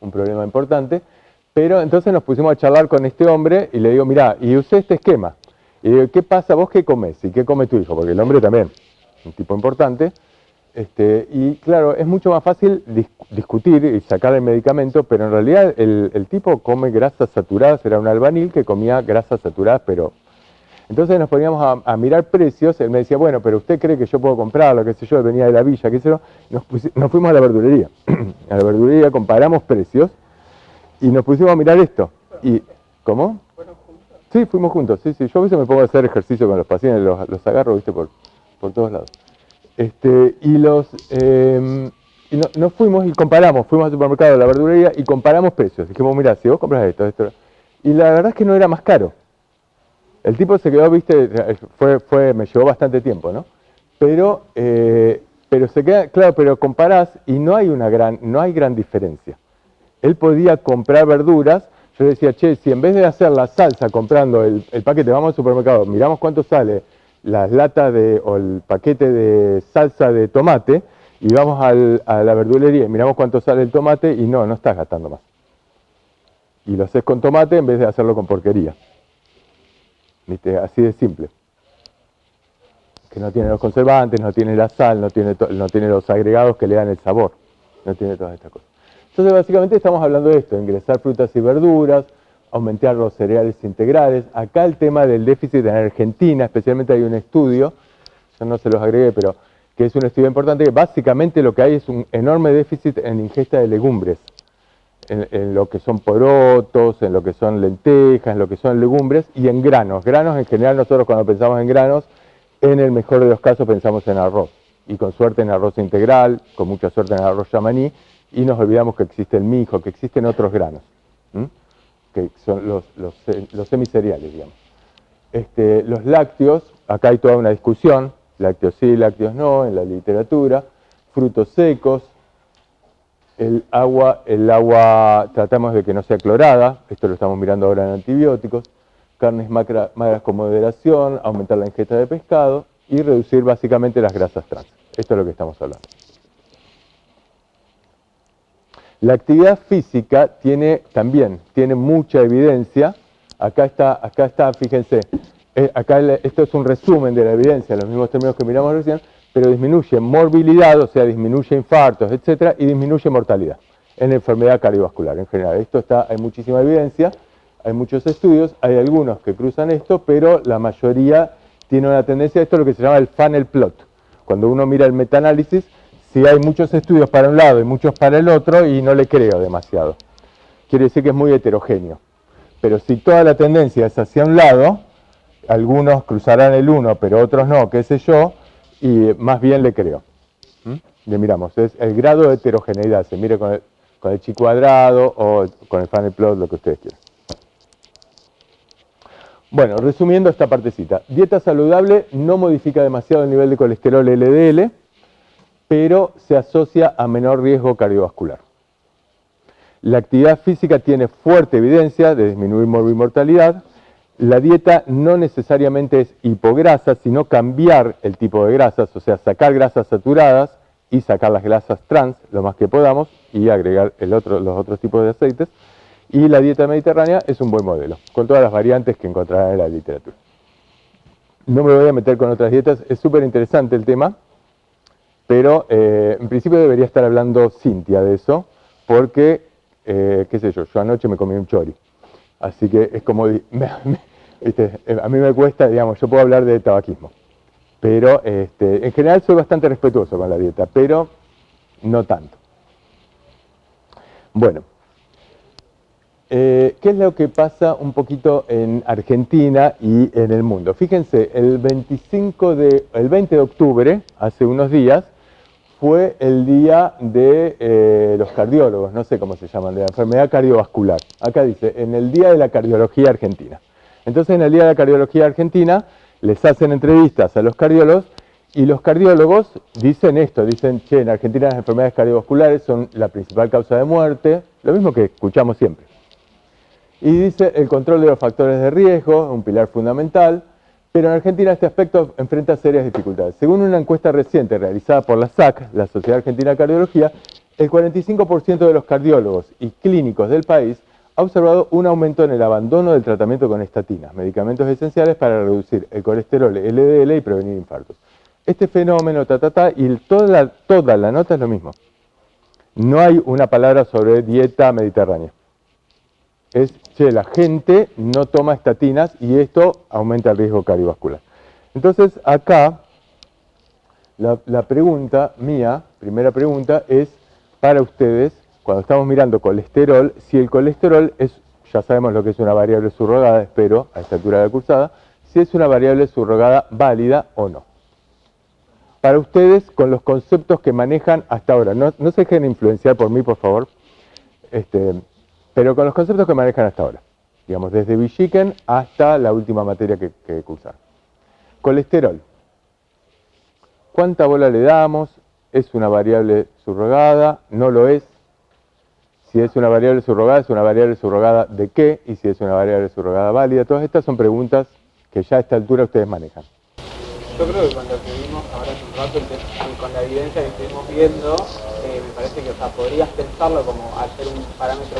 un problema importante. Pero entonces nos pusimos a charlar con este hombre y le digo, mirá, y usé este esquema. Y digo, ¿qué pasa? ¿Vos qué comés? ¿Y qué come tu hijo? Porque el hombre también, un tipo importante. Y claro, es mucho más fácil discutir y sacar el medicamento, pero en realidad el tipo come grasas saturadas, era un albanil que comía grasas saturadas, pero... Entonces nos poníamos a mirar precios, él me decía, bueno, pero usted cree que yo puedo comprarlo, qué sé yo, venía de la villa, qué sé yo, nos fuimos a la verdulería. A la verdulería comparamos precios y nos pusimos a mirar esto. Y, ¿cómo? Sí, fuimos juntos, sí. Yo a veces me pongo a hacer ejercicio con los pacientes, los agarro, viste, por todos lados. y nos fuimos y comparamos, fuimos al supermercado de la verdulería y comparamos precios. Dijimos, mira, si vos compras esto, y la verdad es que no era más caro. El tipo se quedó, viste, me llevó bastante tiempo, ¿no? Pero se queda, claro, pero comparás y no hay gran diferencia. Él podía comprar verduras, yo decía, che, si en vez de hacer la salsa comprando el paquete, vamos al supermercado, miramos cuánto sale las latas o el paquete de salsa de tomate, y vamos a la verdulería y miramos cuánto sale el tomate, y no estás gastando más. Y lo haces con tomate en vez de hacerlo con porquería. ¿Viste? Así de simple. Que no tiene los conservantes, no tiene la sal, no tiene los agregados que le dan el sabor. No tiene todas estas cosas. Entonces, básicamente estamos hablando de esto, ingresar frutas y verduras, aumentar los cereales integrales. Acá el tema del déficit en Argentina, especialmente hay un estudio, yo no se los agregué, pero que es un estudio importante, que básicamente lo que hay es un enorme déficit en ingesta de legumbres, en lo que son porotos, en lo que son lentejas, en lo que son legumbres y en granos. Granos, en general, nosotros cuando pensamos en granos, en el mejor de los casos pensamos en arroz, y con suerte en arroz integral, con mucha suerte en arroz yamaní, y nos olvidamos que existe el mijo, que existen otros granos, que son los semicereales, digamos. Los lácteos, acá hay toda una discusión, lácteos sí, lácteos no, en la literatura, frutos secos, el agua tratamos de que no sea clorada, esto lo estamos mirando ahora en antibióticos, carnes magras con moderación, aumentar la ingesta de pescado y reducir básicamente las grasas trans. Esto es lo que estamos hablando. La actividad física tiene mucha evidencia. Acá está, fíjense, esto es un resumen de la evidencia, los mismos términos que miramos recién, pero disminuye morbilidad, o sea, disminuye infartos, etcétera, y disminuye mortalidad en enfermedad cardiovascular en general. Hay muchísima evidencia, hay muchos estudios, hay algunos que cruzan esto, pero la mayoría tiene una tendencia, esto es lo que se llama el funnel plot. Cuando uno mira el metaanálisis, si hay muchos estudios para un lado y muchos para el otro, y no le creo demasiado. Quiere decir que es muy heterogéneo. Pero si toda la tendencia es hacia un lado, algunos cruzarán el uno, pero otros no, qué sé yo, y más bien le creo. Le miramos, es el grado de heterogeneidad, se mire con el chi cuadrado o con el funnel plot, lo que ustedes quieran. Bueno, resumiendo esta partecita, dieta saludable no modifica demasiado el nivel de colesterol LDL, pero se asocia a menor riesgo cardiovascular. La actividad física tiene fuerte evidencia de disminuir mortalidad. La dieta no necesariamente es hipograsa, sino cambiar el tipo de grasas, o sea, sacar grasas saturadas y sacar las grasas trans lo más que podamos y agregar los otros tipos de aceites. Y la dieta mediterránea es un buen modelo, con todas las variantes que encontrarán en la literatura. No me voy a meter con otras dietas, es súper interesante el tema, pero en principio debería estar hablando Cintia de eso, porque, qué sé yo anoche me comí un chori. Así que es como, ¿viste? A mí me cuesta, digamos, yo puedo hablar de tabaquismo. Pero en general soy bastante respetuoso con la dieta, pero no tanto. Bueno, ¿qué es lo que pasa un poquito en Argentina y en el mundo? Fíjense, el 20 de octubre, hace unos días, fue el día de los cardiólogos, no sé cómo se llaman, de la enfermedad cardiovascular. Acá dice, en el Día de la Cardiología Argentina. Entonces, en el Día de la Cardiología Argentina, les hacen entrevistas a los cardiólogos, y los cardiólogos dicen esto, dicen, che, en Argentina las enfermedades cardiovasculares son la principal causa de muerte, lo mismo que escuchamos siempre. Y dice, el control de los factores de riesgo, un pilar fundamental, pero en Argentina este aspecto enfrenta serias dificultades. Según una encuesta reciente realizada por la SAC, la Sociedad Argentina de Cardiología, el 45% de los cardiólogos y clínicos del país ha observado un aumento en el abandono del tratamiento con estatinas, medicamentos esenciales para reducir el colesterol, LDL y prevenir infartos. Este fenómeno, y toda la nota es lo mismo. No hay una palabra sobre dieta mediterránea. Es, che, la gente no toma estatinas y esto aumenta el riesgo cardiovascular. Entonces, acá, la pregunta mía, primera pregunta, es para ustedes, cuando estamos mirando colesterol, si el colesterol es, ya sabemos lo que es una variable subrogada, espero, a esta altura de la cursada, si es una variable subrogada válida o no. para ustedes con los conceptos que manejan hasta ahora. No se dejen influenciar por mí, por favor, pero con los conceptos que manejan hasta ahora. Digamos, desde Villiquen hasta la última materia que cursaron. Colesterol. ¿Cuánta bola le damos? ¿Es una variable subrogada? ¿No lo es? Si es una variable subrogada de qué? Y si es una variable subrogada válida. Todas estas son preguntas que ya a esta altura ustedes manejan. Yo creo que con lo que vimos ahora hace un rato, con la evidencia que estuvimos viendo, me parece que podrías pensarlo como hacer un parámetro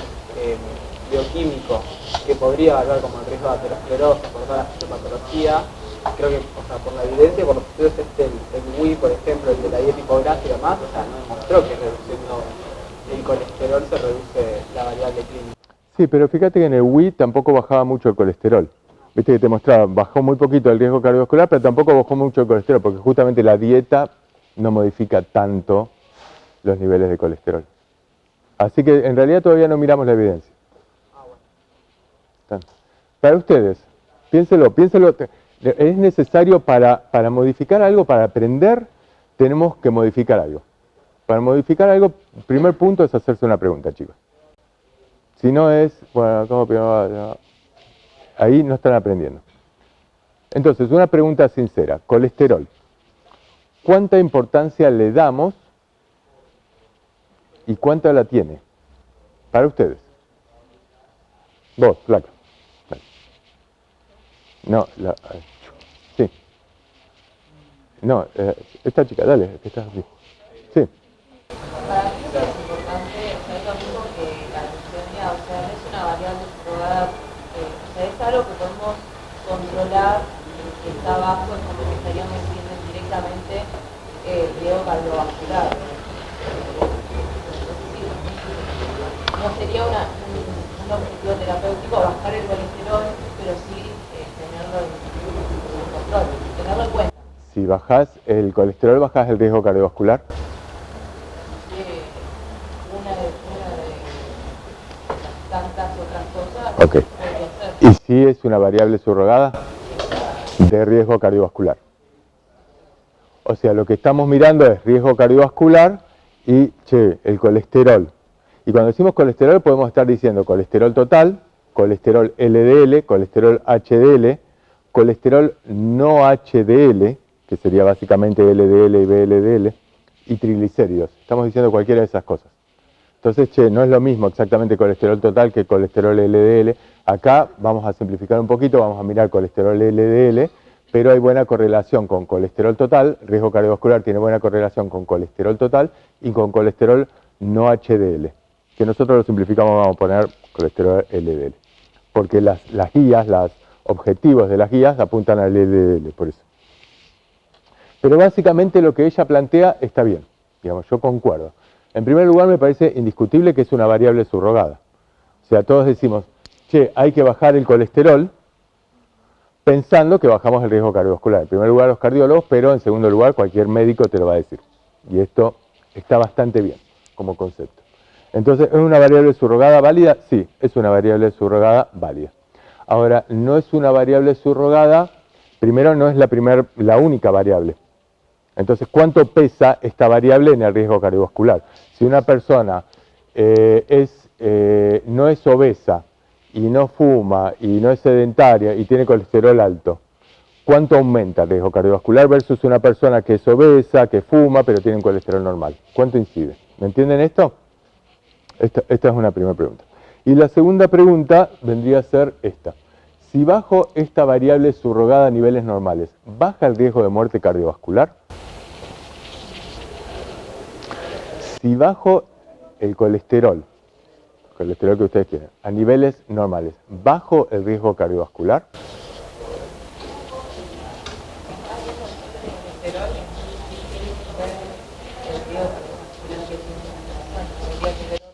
bioquímico que podría evaluar como el riesgo de aterosclerosis por toda la fisiopatología. Creo que, por la evidencia, por los estudios el WI, por ejemplo, el de la dieta hipográfica y demás, no demostró que reduciendo el colesterol se reduce la variable clínica. Sí, pero fíjate que en el WI tampoco bajaba mucho el colesterol. Viste que te mostraba, bajó muy poquito el riesgo cardiovascular, pero tampoco bajó mucho el colesterol, porque justamente la dieta no modifica tanto los niveles de colesterol. Así que en realidad todavía no miramos la evidencia. Bueno. Para ustedes, piénselo. Es necesario para modificar algo, para aprender, tenemos que modificar algo. Para modificar algo, el primer punto es hacerse una pregunta, chicos. Si no es, bueno, ¿cómo? Ahí no están aprendiendo. Entonces, una pregunta sincera. Colesterol. ¿Cuánta importancia le damos y cuánta la tiene? Para ustedes. Vos, flaca. No, sí. No, esta chica, dale, que estás así. Sí. Para mí lo que es importante, es lo mismo que la glucemia, no es una variable subrogada, es algo que podemos controlar, que está bajo, es como que estaríamos viendo directamente el riesgo cardiovascular. No sería un objetivo terapéutico bajar el colesterol, pero sí tenerlo en control, tenerlo en cuenta. Si bajás el colesterol, bajás el riesgo cardiovascular. Una de las tantas otras cosas. Ok. ¿Y si es una variable subrogada? De riesgo cardiovascular. O sea, lo que estamos mirando es riesgo cardiovascular y, el colesterol. Y cuando decimos colesterol podemos estar diciendo colesterol total, colesterol LDL, colesterol HDL, colesterol no HDL, que sería básicamente LDL y VLDL, y triglicéridos. Estamos diciendo cualquiera de esas cosas. Entonces, no es lo mismo exactamente colesterol total que colesterol LDL. Acá vamos a simplificar un poquito, vamos a mirar colesterol LDL, pero hay buena correlación con colesterol total, riesgo cardiovascular tiene buena correlación con colesterol total y con colesterol no HDL, que nosotros lo simplificamos, vamos a poner colesterol LDL, porque las guías, los objetivos de las guías apuntan al LDL, por eso. Pero básicamente lo que ella plantea está bien, digamos, yo concuerdo. En primer lugar, me parece indiscutible que es una variable subrogada. O sea, todos decimos, hay que bajar el colesterol pensando que bajamos el riesgo cardiovascular. En primer lugar los cardiólogos, pero en segundo lugar cualquier médico te lo va a decir. Y esto está bastante bien como concepto. Entonces, ¿es una variable subrogada válida? Sí, es una variable subrogada válida. Ahora, no es una variable subrogada, primero no es la única variable. Entonces, ¿cuánto pesa esta variable en el riesgo cardiovascular? Si una persona no es obesa y no fuma y no es sedentaria y tiene colesterol alto, ¿cuánto aumenta el riesgo cardiovascular versus una persona que es obesa, que fuma, pero tiene un colesterol normal? ¿Cuánto incide? ¿Me entienden esto? Esta es una primera pregunta. Y la segunda pregunta vendría a ser esta. Si bajo esta variable subrogada a niveles normales, ¿baja el riesgo de muerte cardiovascular? Si bajo el colesterol que ustedes quieren, a niveles normales, ¿bajo el riesgo cardiovascular?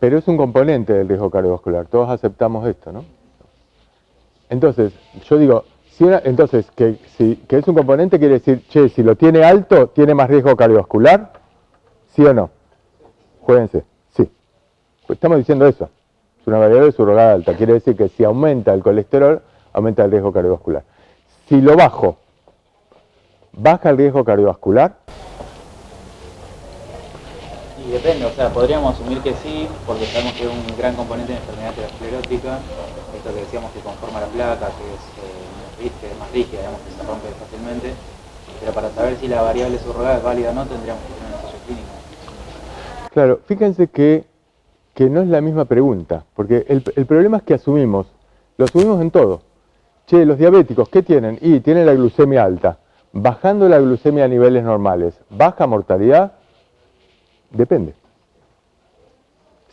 Pero es un componente del riesgo cardiovascular, todos aceptamos esto, ¿no? Entonces, yo digo, que es un componente quiere decir, si lo tiene alto, ¿tiene más riesgo cardiovascular? ¿Sí o no? Juéguense, sí. Pues estamos diciendo eso. Es una variable subrogada alta. Quiere decir que si aumenta el colesterol, aumenta el riesgo cardiovascular. Si lo bajo, ¿baja el riesgo cardiovascular? depende, o sea, podríamos asumir que sí, porque sabemos que un gran componente de enfermedad aterosclerótica, esto que decíamos que conforma la placa, que es más rígida, digamos, que se rompe fácilmente, pero para saber si la variable subrogada es válida o no, tendríamos que tener un ensayo clínico. Claro, fíjense que no es la misma pregunta, porque el problema es que lo asumimos en todo. Che, los diabéticos, ¿qué tienen? Y tienen la glucemia alta. Bajando la glucemia a niveles normales, ¿baja mortalidad? Depende.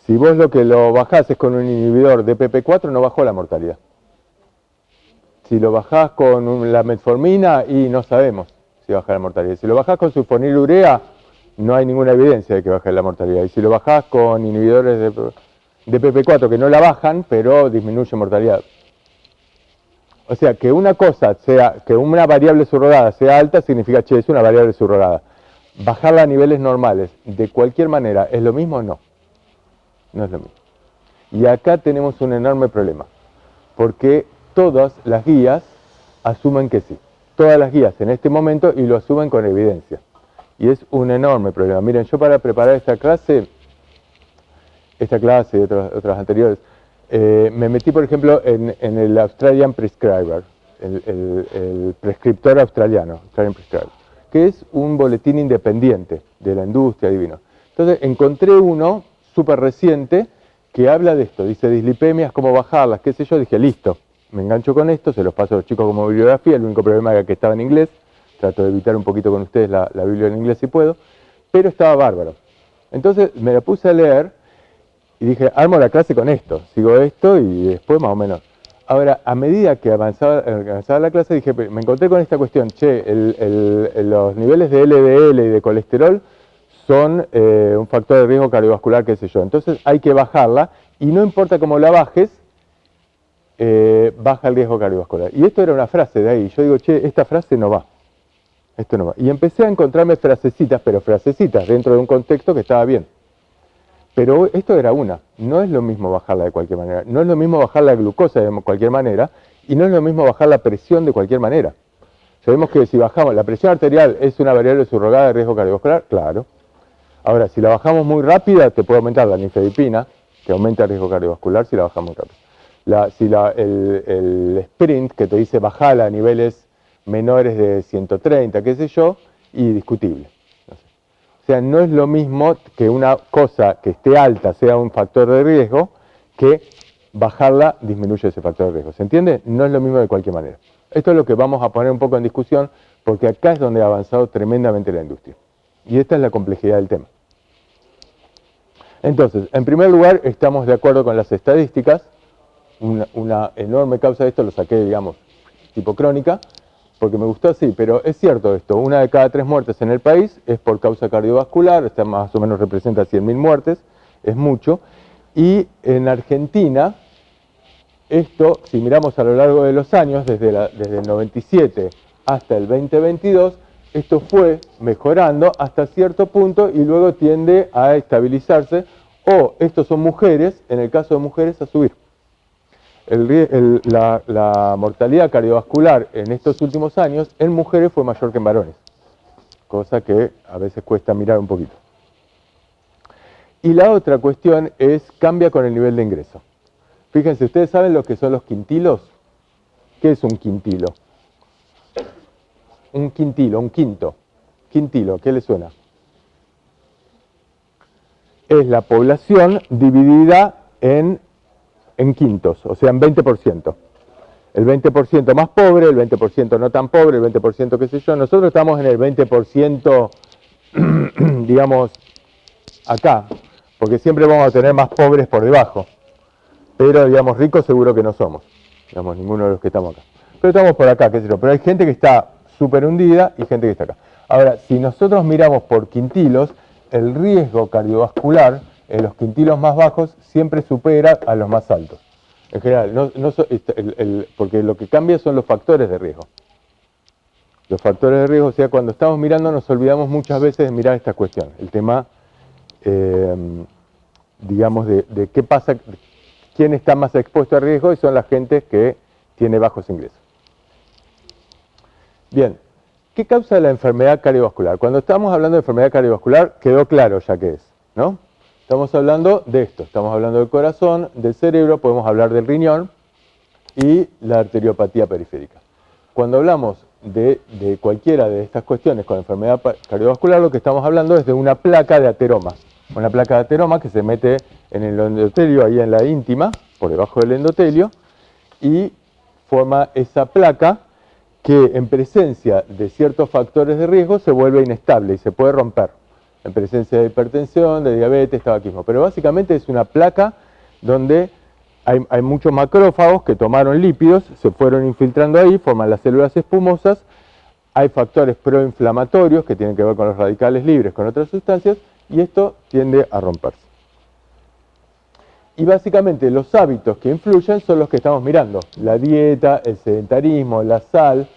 Si vos lo bajás es con un inhibidor de PP4, no bajó la mortalidad. Si lo bajás con la metformina, y no sabemos si baja la mortalidad. Si lo bajás con sulfonilurea, no hay ninguna evidencia de que baje la mortalidad. Y si lo bajás con inhibidores de PP4 que no la bajan, pero disminuye mortalidad. O sea, que una cosa sea, que una variable subrogada sea alta, significa, che, es una variable subrogada. Bajarla a niveles normales, de cualquier manera, ¿es lo mismo o no? No es lo mismo. Y acá tenemos un enorme problema, porque todas las guías asumen que sí. Todas las guías en este momento, y lo asumen con evidencia. Y es un enorme problema. Miren, yo para preparar esta clase y otras anteriores, me metí, por ejemplo, en el Australian Prescriber, el prescriptor australiano, Australian Prescriber, que es un boletín independiente de la industria, divino. Entonces encontré uno súper reciente que habla de esto, dice dislipemias, cómo bajarlas, qué sé yo, dije, listo, me engancho con esto, se los paso a los chicos como bibliografía, el único problema era que estaba en inglés, trato de evitar un poquito con ustedes la Biblia en inglés si puedo, pero estaba bárbaro. Entonces me la puse a leer y dije, armo la clase con esto, sigo esto y después más o menos. Ahora, a medida que avanzaba la clase, dije, me encontré con esta cuestión, che, los niveles de LDL y de colesterol son un factor de riesgo cardiovascular, qué sé yo. Entonces hay que bajarla y no importa cómo la bajes, baja el riesgo cardiovascular. Y esto era una frase de ahí. Yo digo, che, esta frase no va. Esto no va. Y empecé a encontrarme frasecitas, pero frasecitas dentro de un contexto que estaba bien. Pero esto era una. No es lo mismo bajarla de cualquier manera. No es lo mismo bajar la glucosa de cualquier manera. Y no es lo mismo bajar la presión de cualquier manera. Sabemos que si bajamos la presión arterial, ¿es una variable subrogada de riesgo cardiovascular? Claro. Ahora, si la bajamos muy rápida, te puede aumentar la nifedipina, que aumenta el riesgo cardiovascular si la bajamos muy rápido. El sprint, que te dice bajala a niveles menores de 130, qué sé yo, y discutible. O sea, no es lo mismo que una cosa que esté alta sea un factor de riesgo, que bajarla disminuye ese factor de riesgo. ¿Se entiende? No es lo mismo de cualquier manera. Esto es lo que vamos a poner un poco en discusión, porque acá es donde ha avanzado tremendamente la industria. Y esta es la complejidad del tema. Entonces, en primer lugar, estamos de acuerdo con las estadísticas. Una enorme causa de esto lo saqué, digamos, tipo crónica, porque me gustó así, pero es cierto esto, 1 de cada 3 muertes en el país es por causa cardiovascular, esta más o menos representa 100.000 muertes, es mucho, y en Argentina, esto, si miramos a lo largo de los años, desde el 97 hasta el 2022, esto fue mejorando hasta cierto punto y luego tiende a estabilizarse, o estos son mujeres, en el caso de mujeres, a subir. La mortalidad cardiovascular en estos últimos años en mujeres fue mayor que en varones, cosa que a veces cuesta mirar un poquito. Y la otra cuestión es, cambia con el nivel de ingreso. Fíjense, ¿ustedes saben lo que son los quintilos? ¿Qué es un quintilo? Un quintilo, un quinto. Quintilo, ¿qué le suena? Es la población dividida en quintos, o sea, en 20%. El 20% más pobre, el 20% no tan pobre, el 20% qué sé yo. Nosotros estamos en el 20%, digamos, acá, porque siempre vamos a tener más pobres por debajo. Pero, digamos, ricos seguro que no somos, digamos, ninguno de los que estamos acá. Pero estamos por acá, qué sé yo. Pero hay gente que está súper hundida y gente que está acá. Ahora, si nosotros miramos por quintilos, el riesgo cardiovascular en los quintilos más bajos siempre supera a los más altos. En general, porque lo que cambia son los factores de riesgo. Los factores de riesgo, o sea, cuando estamos mirando nos olvidamos muchas veces de mirar esta cuestión. El tema, digamos, de qué pasa, quién está más expuesto a riesgo, y son la gente que tiene bajos ingresos. Bien, ¿qué causa la enfermedad cardiovascular? Cuando estamos hablando de enfermedad cardiovascular, quedó claro ya qué es. ¿no? Estamos hablando de esto, estamos hablando del corazón, del cerebro, podemos hablar del riñón y la arteriopatía periférica. Cuando hablamos de cualquiera de estas cuestiones con enfermedad cardiovascular, lo que estamos hablando es de una placa de ateroma. Una placa de ateroma que se mete en el endotelio, ahí en la íntima, por debajo del endotelio, y forma esa placa que en presencia de ciertos factores de riesgo se vuelve inestable y se puede romper. En presencia de hipertensión, de diabetes, tabaquismo. Pero básicamente es una placa donde hay muchos macrófagos que tomaron lípidos, se fueron infiltrando ahí, forman las células espumosas, hay factores proinflamatorios que tienen que ver con los radicales libres, con otras sustancias, y esto tiende a romperse. Y básicamente los hábitos que influyen son los que estamos mirando, la dieta, el sedentarismo, la sal,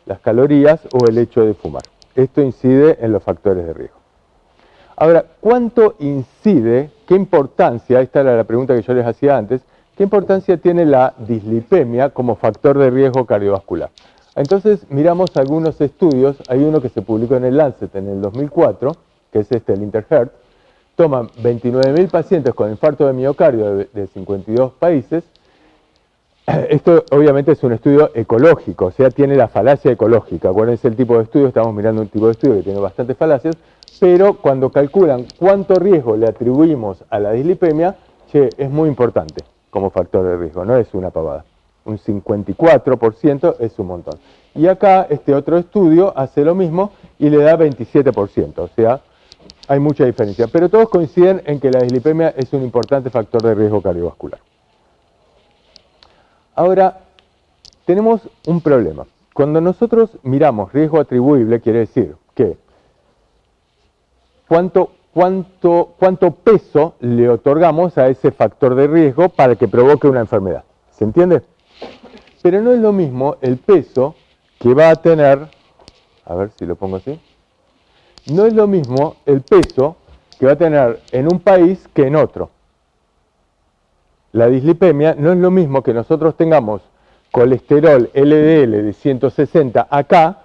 las calorías o el hecho de fumar. Esto incide en los factores de riesgo. Ahora, ¿cuánto incide, qué importancia, esta era la pregunta que yo les hacía antes, qué importancia tiene la dislipemia como factor de riesgo cardiovascular? Entonces miramos algunos estudios, hay uno que se publicó en el Lancet en el 2004, que es el Interheart, toman 29.000 pacientes con infarto de miocardio de 52 países. Esto obviamente es un estudio ecológico, o sea, tiene la falacia ecológica. Acuérdense el tipo de estudio, estamos mirando un tipo de estudio que tiene bastantes falacias, pero cuando calculan cuánto riesgo le atribuimos a la dislipemia, es muy importante como factor de riesgo, no es una pavada. Un 54% es un montón. Y acá este otro estudio hace lo mismo y le da 27%, o sea, hay mucha diferencia. Pero todos coinciden en que la dislipemia es un importante factor de riesgo cardiovascular. Ahora, tenemos un problema. Cuando nosotros miramos riesgo atribuible, quiere decir que cuánto peso le otorgamos a ese factor de riesgo para que provoque una enfermedad. ¿Se entiende? Pero no es lo mismo el peso que va a tener, a ver si lo pongo así, no es lo mismo el peso que va a tener en un país que en otro. La dislipemia no es lo mismo que nosotros tengamos colesterol LDL de 160 acá,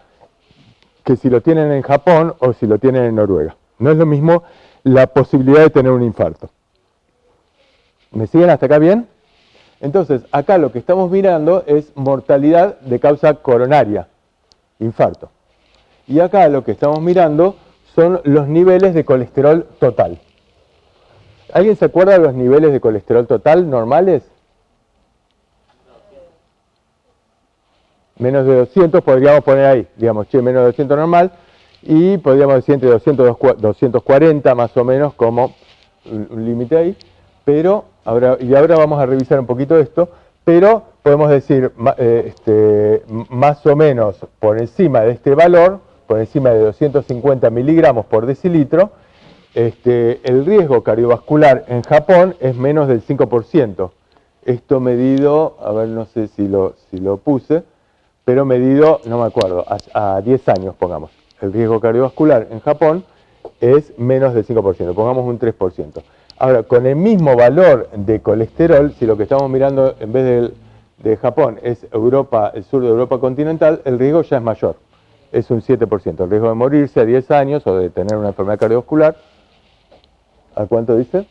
que si lo tienen en Japón o si lo tienen en Noruega. No es lo mismo la posibilidad de tener un infarto. ¿Me siguen hasta acá bien? Entonces, acá lo que estamos mirando es mortalidad de causa coronaria, infarto. Y acá lo que estamos mirando son los niveles de colesterol total. ¿Alguien se acuerda de los niveles de colesterol total normales? Menos de 200 podríamos poner ahí, digamos, menos de 200 normal, y podríamos decir entre 200 y 240 más o menos como un límite ahí, pero ahora vamos a revisar un poquito esto, pero podemos decir más o menos por encima de este valor, por encima de 250 miligramos por decilitro, el riesgo cardiovascular en Japón es menos del 5%. Esto medido, a ver, no sé si lo puse, pero medido, no me acuerdo, a 10 años pongamos. El riesgo cardiovascular en Japón es menos del 5%, pongamos un 3%. Ahora, con el mismo valor de colesterol, si lo que estamos mirando en vez de Japón es Europa, el sur de Europa continental, el riesgo ya es mayor, es un 7%. El riesgo de morirse a 10 años o de tener una enfermedad cardiovascular, ¿a cuánto dice?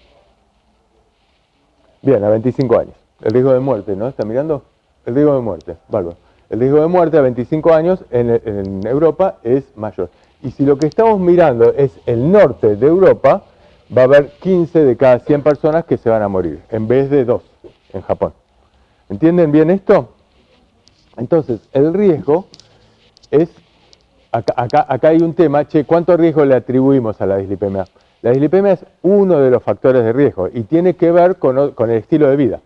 Bien, a 25 años. El riesgo de muerte, ¿no? ¿Está mirando? El riesgo de muerte, bárbaro. El riesgo de muerte a 25 años en Europa es mayor. Y si lo que estamos mirando es el norte de Europa, va a haber 15 de cada 100 personas que se van a morir, en vez de 2 en Japón. ¿Entienden bien esto? Entonces, el riesgo es, acá hay un tema, ¿cuánto riesgo le atribuimos a la dislipemia? La dislipemia es uno de los factores de riesgo y tiene que ver con el estilo de vida.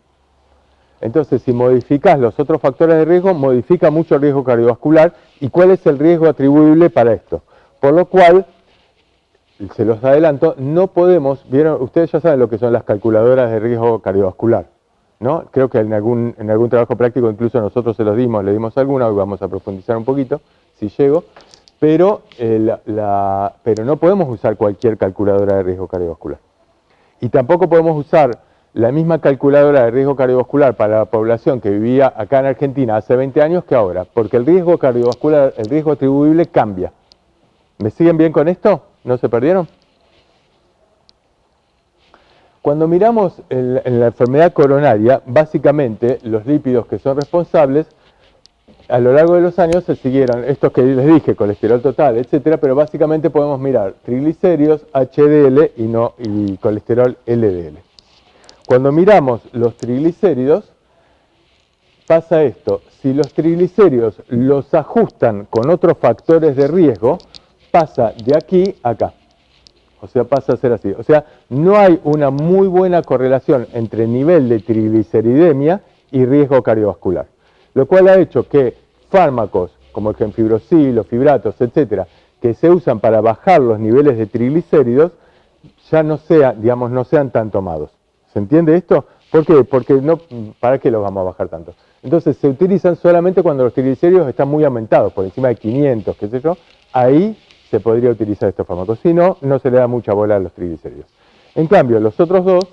Entonces, si modificás los otros factores de riesgo, modifica mucho el riesgo cardiovascular. ¿Y cuál es el riesgo atribuible para esto? Por lo cual, se los adelanto, no podemos, vieron, ustedes ya saben lo que son las calculadoras de riesgo cardiovascular, ¿no? Creo que en algún trabajo práctico incluso nosotros le dimos alguna, hoy vamos a profundizar un poquito, si llego, pero no podemos usar cualquier calculadora de riesgo cardiovascular. Y tampoco podemos usar la misma calculadora de riesgo cardiovascular para la población que vivía acá en Argentina hace 20 años que ahora, porque el riesgo cardiovascular, el riesgo atribuible cambia. ¿Me siguen bien con esto? ¿No se perdieron? Cuando miramos en la enfermedad coronaria, básicamente los lípidos que son responsables, a lo largo de los años se siguieron, estos que les dije, colesterol total, etcétera, pero básicamente podemos mirar triglicéridos, HDL y colesterol LDL. Cuando miramos los triglicéridos, pasa esto: si los triglicéridos los ajustan con otros factores de riesgo, pasa de aquí a acá. O sea, pasa a ser así. O sea, no hay una muy buena correlación entre nivel de trigliceridemia y riesgo cardiovascular. Lo cual ha hecho que fármacos como el gemfibrozil, los fibratos, etcétera, que se usan para bajar los niveles de triglicéridos, ya no sean tan tomados. ¿Se entiende esto? ¿Por qué? Porque no, ¿para qué los vamos a bajar tanto? Entonces se utilizan solamente cuando los triglicéridos están muy aumentados, por encima de 500, qué sé yo, ahí se podría utilizar estos fármacos. Si no, no se le da mucha bola a los triglicéridos. En cambio, los otros dos,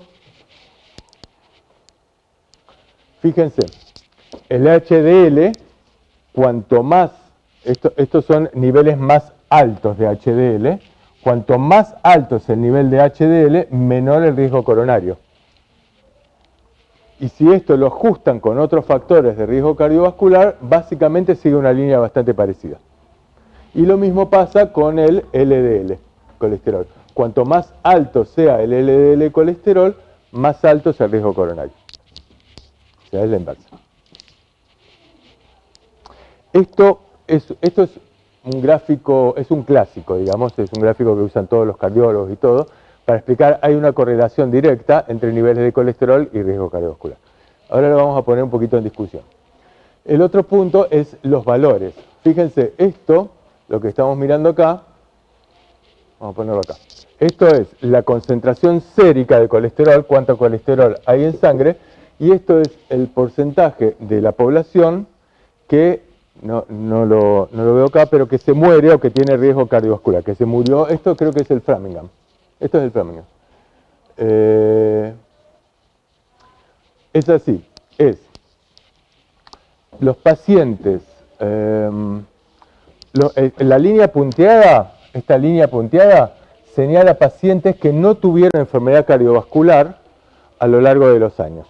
fíjense, el HDL, cuanto más, estos son niveles más altos de HDL, cuanto más alto es el nivel de HDL, menor el riesgo coronario. Y si esto lo ajustan con otros factores de riesgo cardiovascular, básicamente sigue una línea bastante parecida. Y lo mismo pasa con el LDL, colesterol. Cuanto más alto sea el LDL colesterol, más alto es el riesgo coronario. O sea, es la inversa. Esto es un gráfico, es un clásico, digamos, es un gráfico que usan todos los cardiólogos y todo, para explicar, hay una correlación directa entre niveles de colesterol y riesgo cardiovascular. Ahora lo vamos a poner un poquito en discusión. El otro punto es los valores. Fíjense, esto, lo que estamos mirando acá, vamos a ponerlo acá. Esto es la concentración sérica de colesterol, cuánto colesterol hay en sangre, y esto es el porcentaje de la población que, no lo veo acá, pero que se muere o que tiene riesgo cardiovascular, que se murió. Esto creo que es el Framingham. Esto es el Framingham. Es así, es los pacientes, la línea punteada, esta línea punteada señala pacientes que no tuvieron enfermedad cardiovascular a lo largo de los años.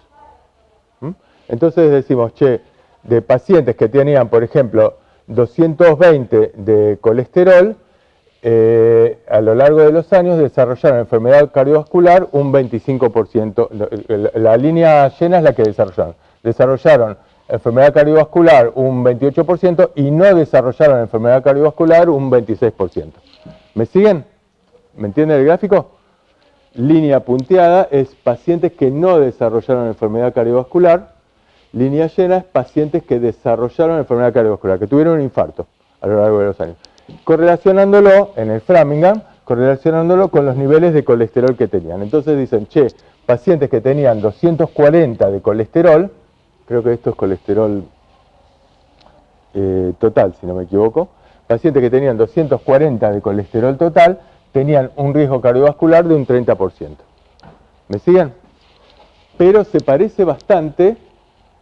Entonces decimos, che, de pacientes que tenían, por ejemplo, 220 de colesterol, a lo largo de los años desarrollaron enfermedad cardiovascular un 25%. La línea llena es la que desarrollaron. Desarrollaron enfermedad cardiovascular un 28% y no desarrollaron enfermedad cardiovascular un 26%. ¿Me siguen? ¿Me entienden el gráfico? Línea punteada es pacientes que no desarrollaron enfermedad cardiovascular. Línea llena es pacientes que desarrollaron enfermedad cardiovascular, que tuvieron un infarto a lo largo de los años. Correlacionándolo, en el Framingham, correlacionándolo con los niveles de colesterol que tenían. Entonces dicen, che, pacientes que tenían 240 de colesterol, creo que esto es colesterol total, si no me equivoco, pacientes que tenían 240 de colesterol total, tenían un riesgo cardiovascular de un 30%. ¿Me siguen? Pero se parece bastante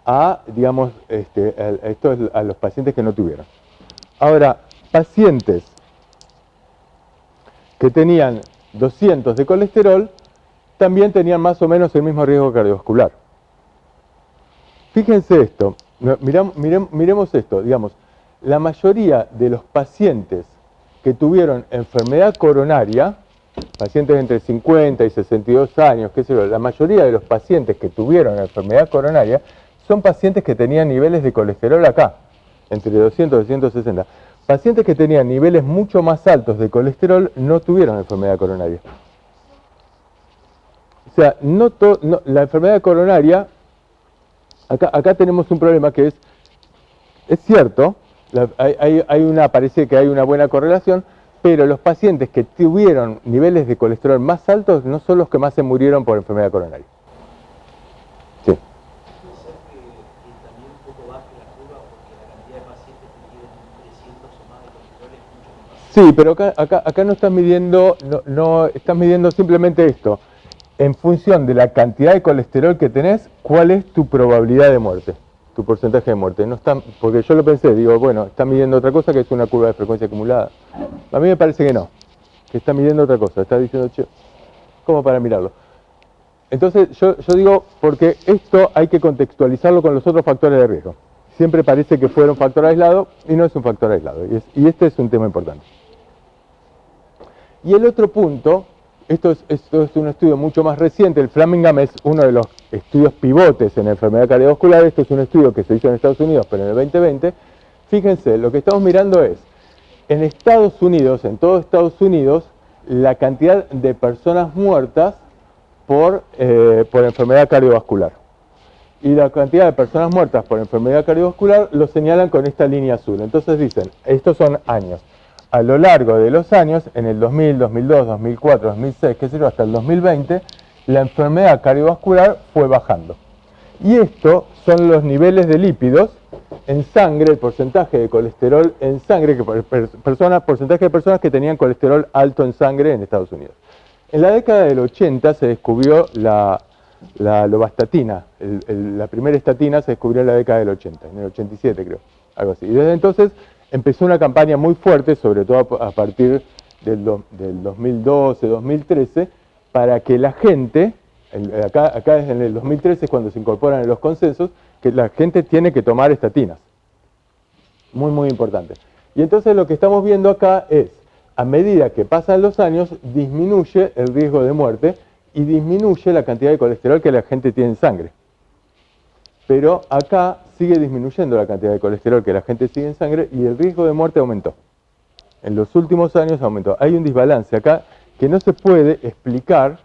a, digamos, esto es a los pacientes que no tuvieron. Ahora, pacientes que tenían 200 de colesterol también tenían más o menos el mismo riesgo cardiovascular. Fíjense esto, miremos esto, digamos, la mayoría de los pacientes que tuvieron enfermedad coronaria, pacientes entre 50 y 62 años, qué sé yo, la mayoría de los pacientes que tuvieron enfermedad coronaria son pacientes que tenían niveles de colesterol acá, entre 200 y 260. Pacientes que tenían niveles mucho más altos de colesterol no tuvieron enfermedad coronaria. O sea, la enfermedad coronaria, acá tenemos un problema que es cierto, parece que hay una buena correlación, pero los pacientes que tuvieron niveles de colesterol más altos no son los que más se murieron por enfermedad coronaria. Sí. Sí, pero acá no estás midiendo, estás midiendo simplemente esto. En función de la cantidad de colesterol que tenés, ¿cuál es tu probabilidad de muerte? Tu porcentaje de muerte. No está, porque yo lo pensé, digo, bueno, está midiendo otra cosa que es una curva de frecuencia acumulada. A mí me parece que no, que está midiendo otra cosa. Está diciendo, che, ¿cómo para mirarlo? Entonces yo digo, porque esto hay que contextualizarlo con los otros factores de riesgo. Siempre parece que fuera un factor aislado y no es un factor aislado. Y este es un tema importante. Y el otro punto, esto es un estudio mucho más reciente, el Framingham es uno de los estudios pivotes en enfermedad cardiovascular, esto es un estudio que se hizo en Estados Unidos, pero en el 2020, fíjense, lo que estamos mirando es, en Estados Unidos, en todo Estados Unidos, la cantidad de personas muertas por enfermedad cardiovascular. Y la cantidad de personas muertas por enfermedad cardiovascular lo señalan con esta línea azul. Entonces dicen, estos son años. A lo largo de los años, en el 2000, 2002, 2004, 2006, qué sé yo, hasta el 2020, la enfermedad cardiovascular fue bajando. Y esto son los niveles de lípidos en sangre, el porcentaje de colesterol en sangre, porcentaje de personas que tenían colesterol alto en sangre en Estados Unidos. En la década del 80 se descubrió la lovastatina, la primera estatina se descubrió en la década del 80, en el 87 creo, algo así. Y desde entonces empezó una campaña muy fuerte, sobre todo a partir del 2012, 2013, para que la gente, acá desde el 2013 es cuando se incorporan en los consensos, que la gente tiene que tomar estatinas. Muy, muy importante. Y entonces lo que estamos viendo acá es, a medida que pasan los años, disminuye el riesgo de muerte y disminuye la cantidad de colesterol que la gente tiene en sangre. Pero acá sigue disminuyendo la cantidad de colesterol que la gente tiene en sangre y el riesgo de muerte aumentó. En los últimos años aumentó. Hay un desbalance acá que no se puede explicar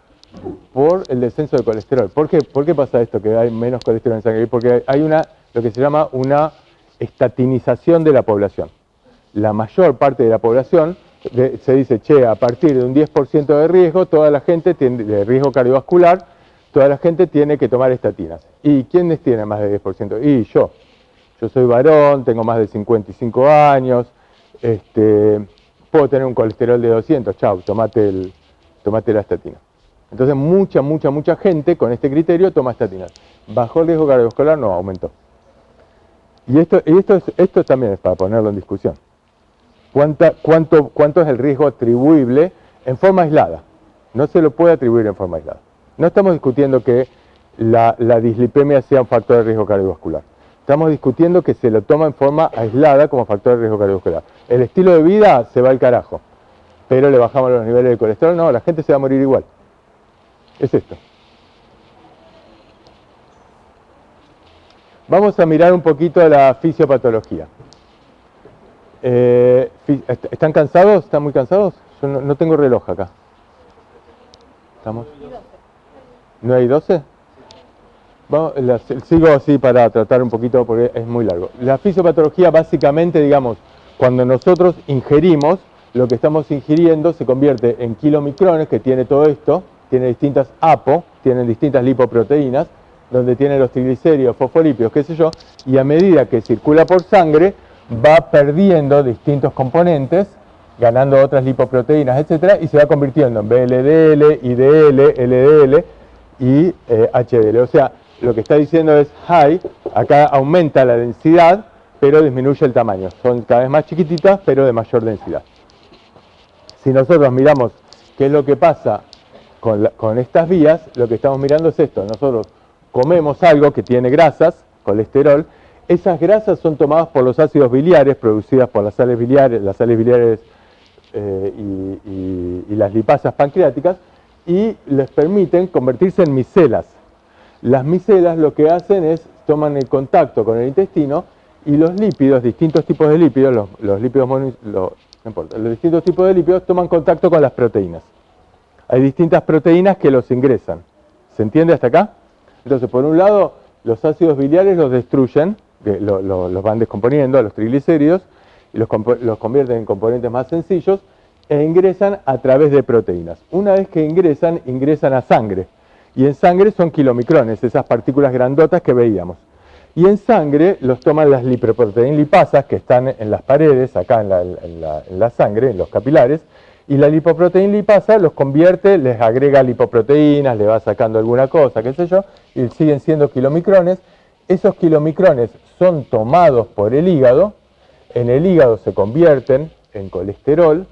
por el descenso de colesterol. ¿Por qué pasa esto, que hay menos colesterol en sangre? Porque hay lo que se llama una estatinización de la población. La mayor parte de la población se dice, che, a partir de un 10% de riesgo, toda la gente tiene, de riesgo cardiovascular, toda la gente tiene que tomar estatinas. ¿Y quiénes tienen más de 10%? Y yo. Yo soy varón, tengo más de 55 años, puedo tener un colesterol de 200, chau, tomate la estatina. Entonces mucha gente con este criterio toma estatinas. ¿Bajó el riesgo cardiovascular? No, aumentó. Y esto también es para ponerlo en discusión. ¿Cuánto es el riesgo atribuible en forma aislada? No se lo puede atribuir en forma aislada. No estamos discutiendo que la dislipemia sea un factor de riesgo cardiovascular. Estamos discutiendo que se lo toma en forma aislada como factor de riesgo cardiovascular. El estilo de vida se va al carajo, pero le bajamos los niveles de colesterol. No, la gente se va a morir igual. Es esto. Vamos a mirar un poquito la fisiopatología. ¿Están cansados? ¿Están muy cansados? Yo no tengo reloj acá. ¿Estamos? ¿No hay 12? Vamos, sigo así para tratar un poquito porque es muy largo. La fisiopatología básicamente, digamos, cuando nosotros ingerimos, lo que estamos ingiriendo se convierte en kilomicrones, que tiene todo esto, tiene distintas APO, tienen distintas lipoproteínas, donde tienen los triglicéridos, fosfolípidos, qué sé yo, y a medida que circula por sangre, va perdiendo distintos componentes, ganando otras lipoproteínas, etcétera, y se va convirtiendo en VLDL, IDL, LDL y HDL. O sea, lo que está diciendo es, acá aumenta la densidad, pero disminuye el tamaño. Son cada vez más chiquititas, pero de mayor densidad. Si nosotros miramos qué es lo que pasa con estas vías, lo que estamos mirando es esto. Nosotros comemos algo que tiene grasas, colesterol. Esas grasas son tomadas por los ácidos biliares, producidas por las sales biliares y las lipasas pancreáticas, y les permiten convertirse en micelas. Las micelas lo que hacen es, toman el contacto con el intestino, y los lípidos, distintos tipos de lípidos, los distintos tipos de lípidos toman contacto con las proteínas. Hay distintas proteínas que los ingresan. ¿Se entiende hasta acá? Entonces, por un lado, los ácidos biliares los destruyen, los van descomponiendo a los triglicéridos y los convierten en componentes más sencillos e ingresan a través de proteínas. Una vez que ingresan a sangre. Y en sangre son kilomicrones, esas partículas grandotas que veíamos. Y en sangre los toman las lipoproteínas lipasas que están en las paredes, acá en la sangre, en los capilares, y la lipoproteína lipasa los convierte, les agrega lipoproteínas, le va sacando alguna cosa, qué sé yo, y siguen siendo kilomicrones. Esos kilomicrones son tomados por el hígado, en el hígado se convierten en colesterol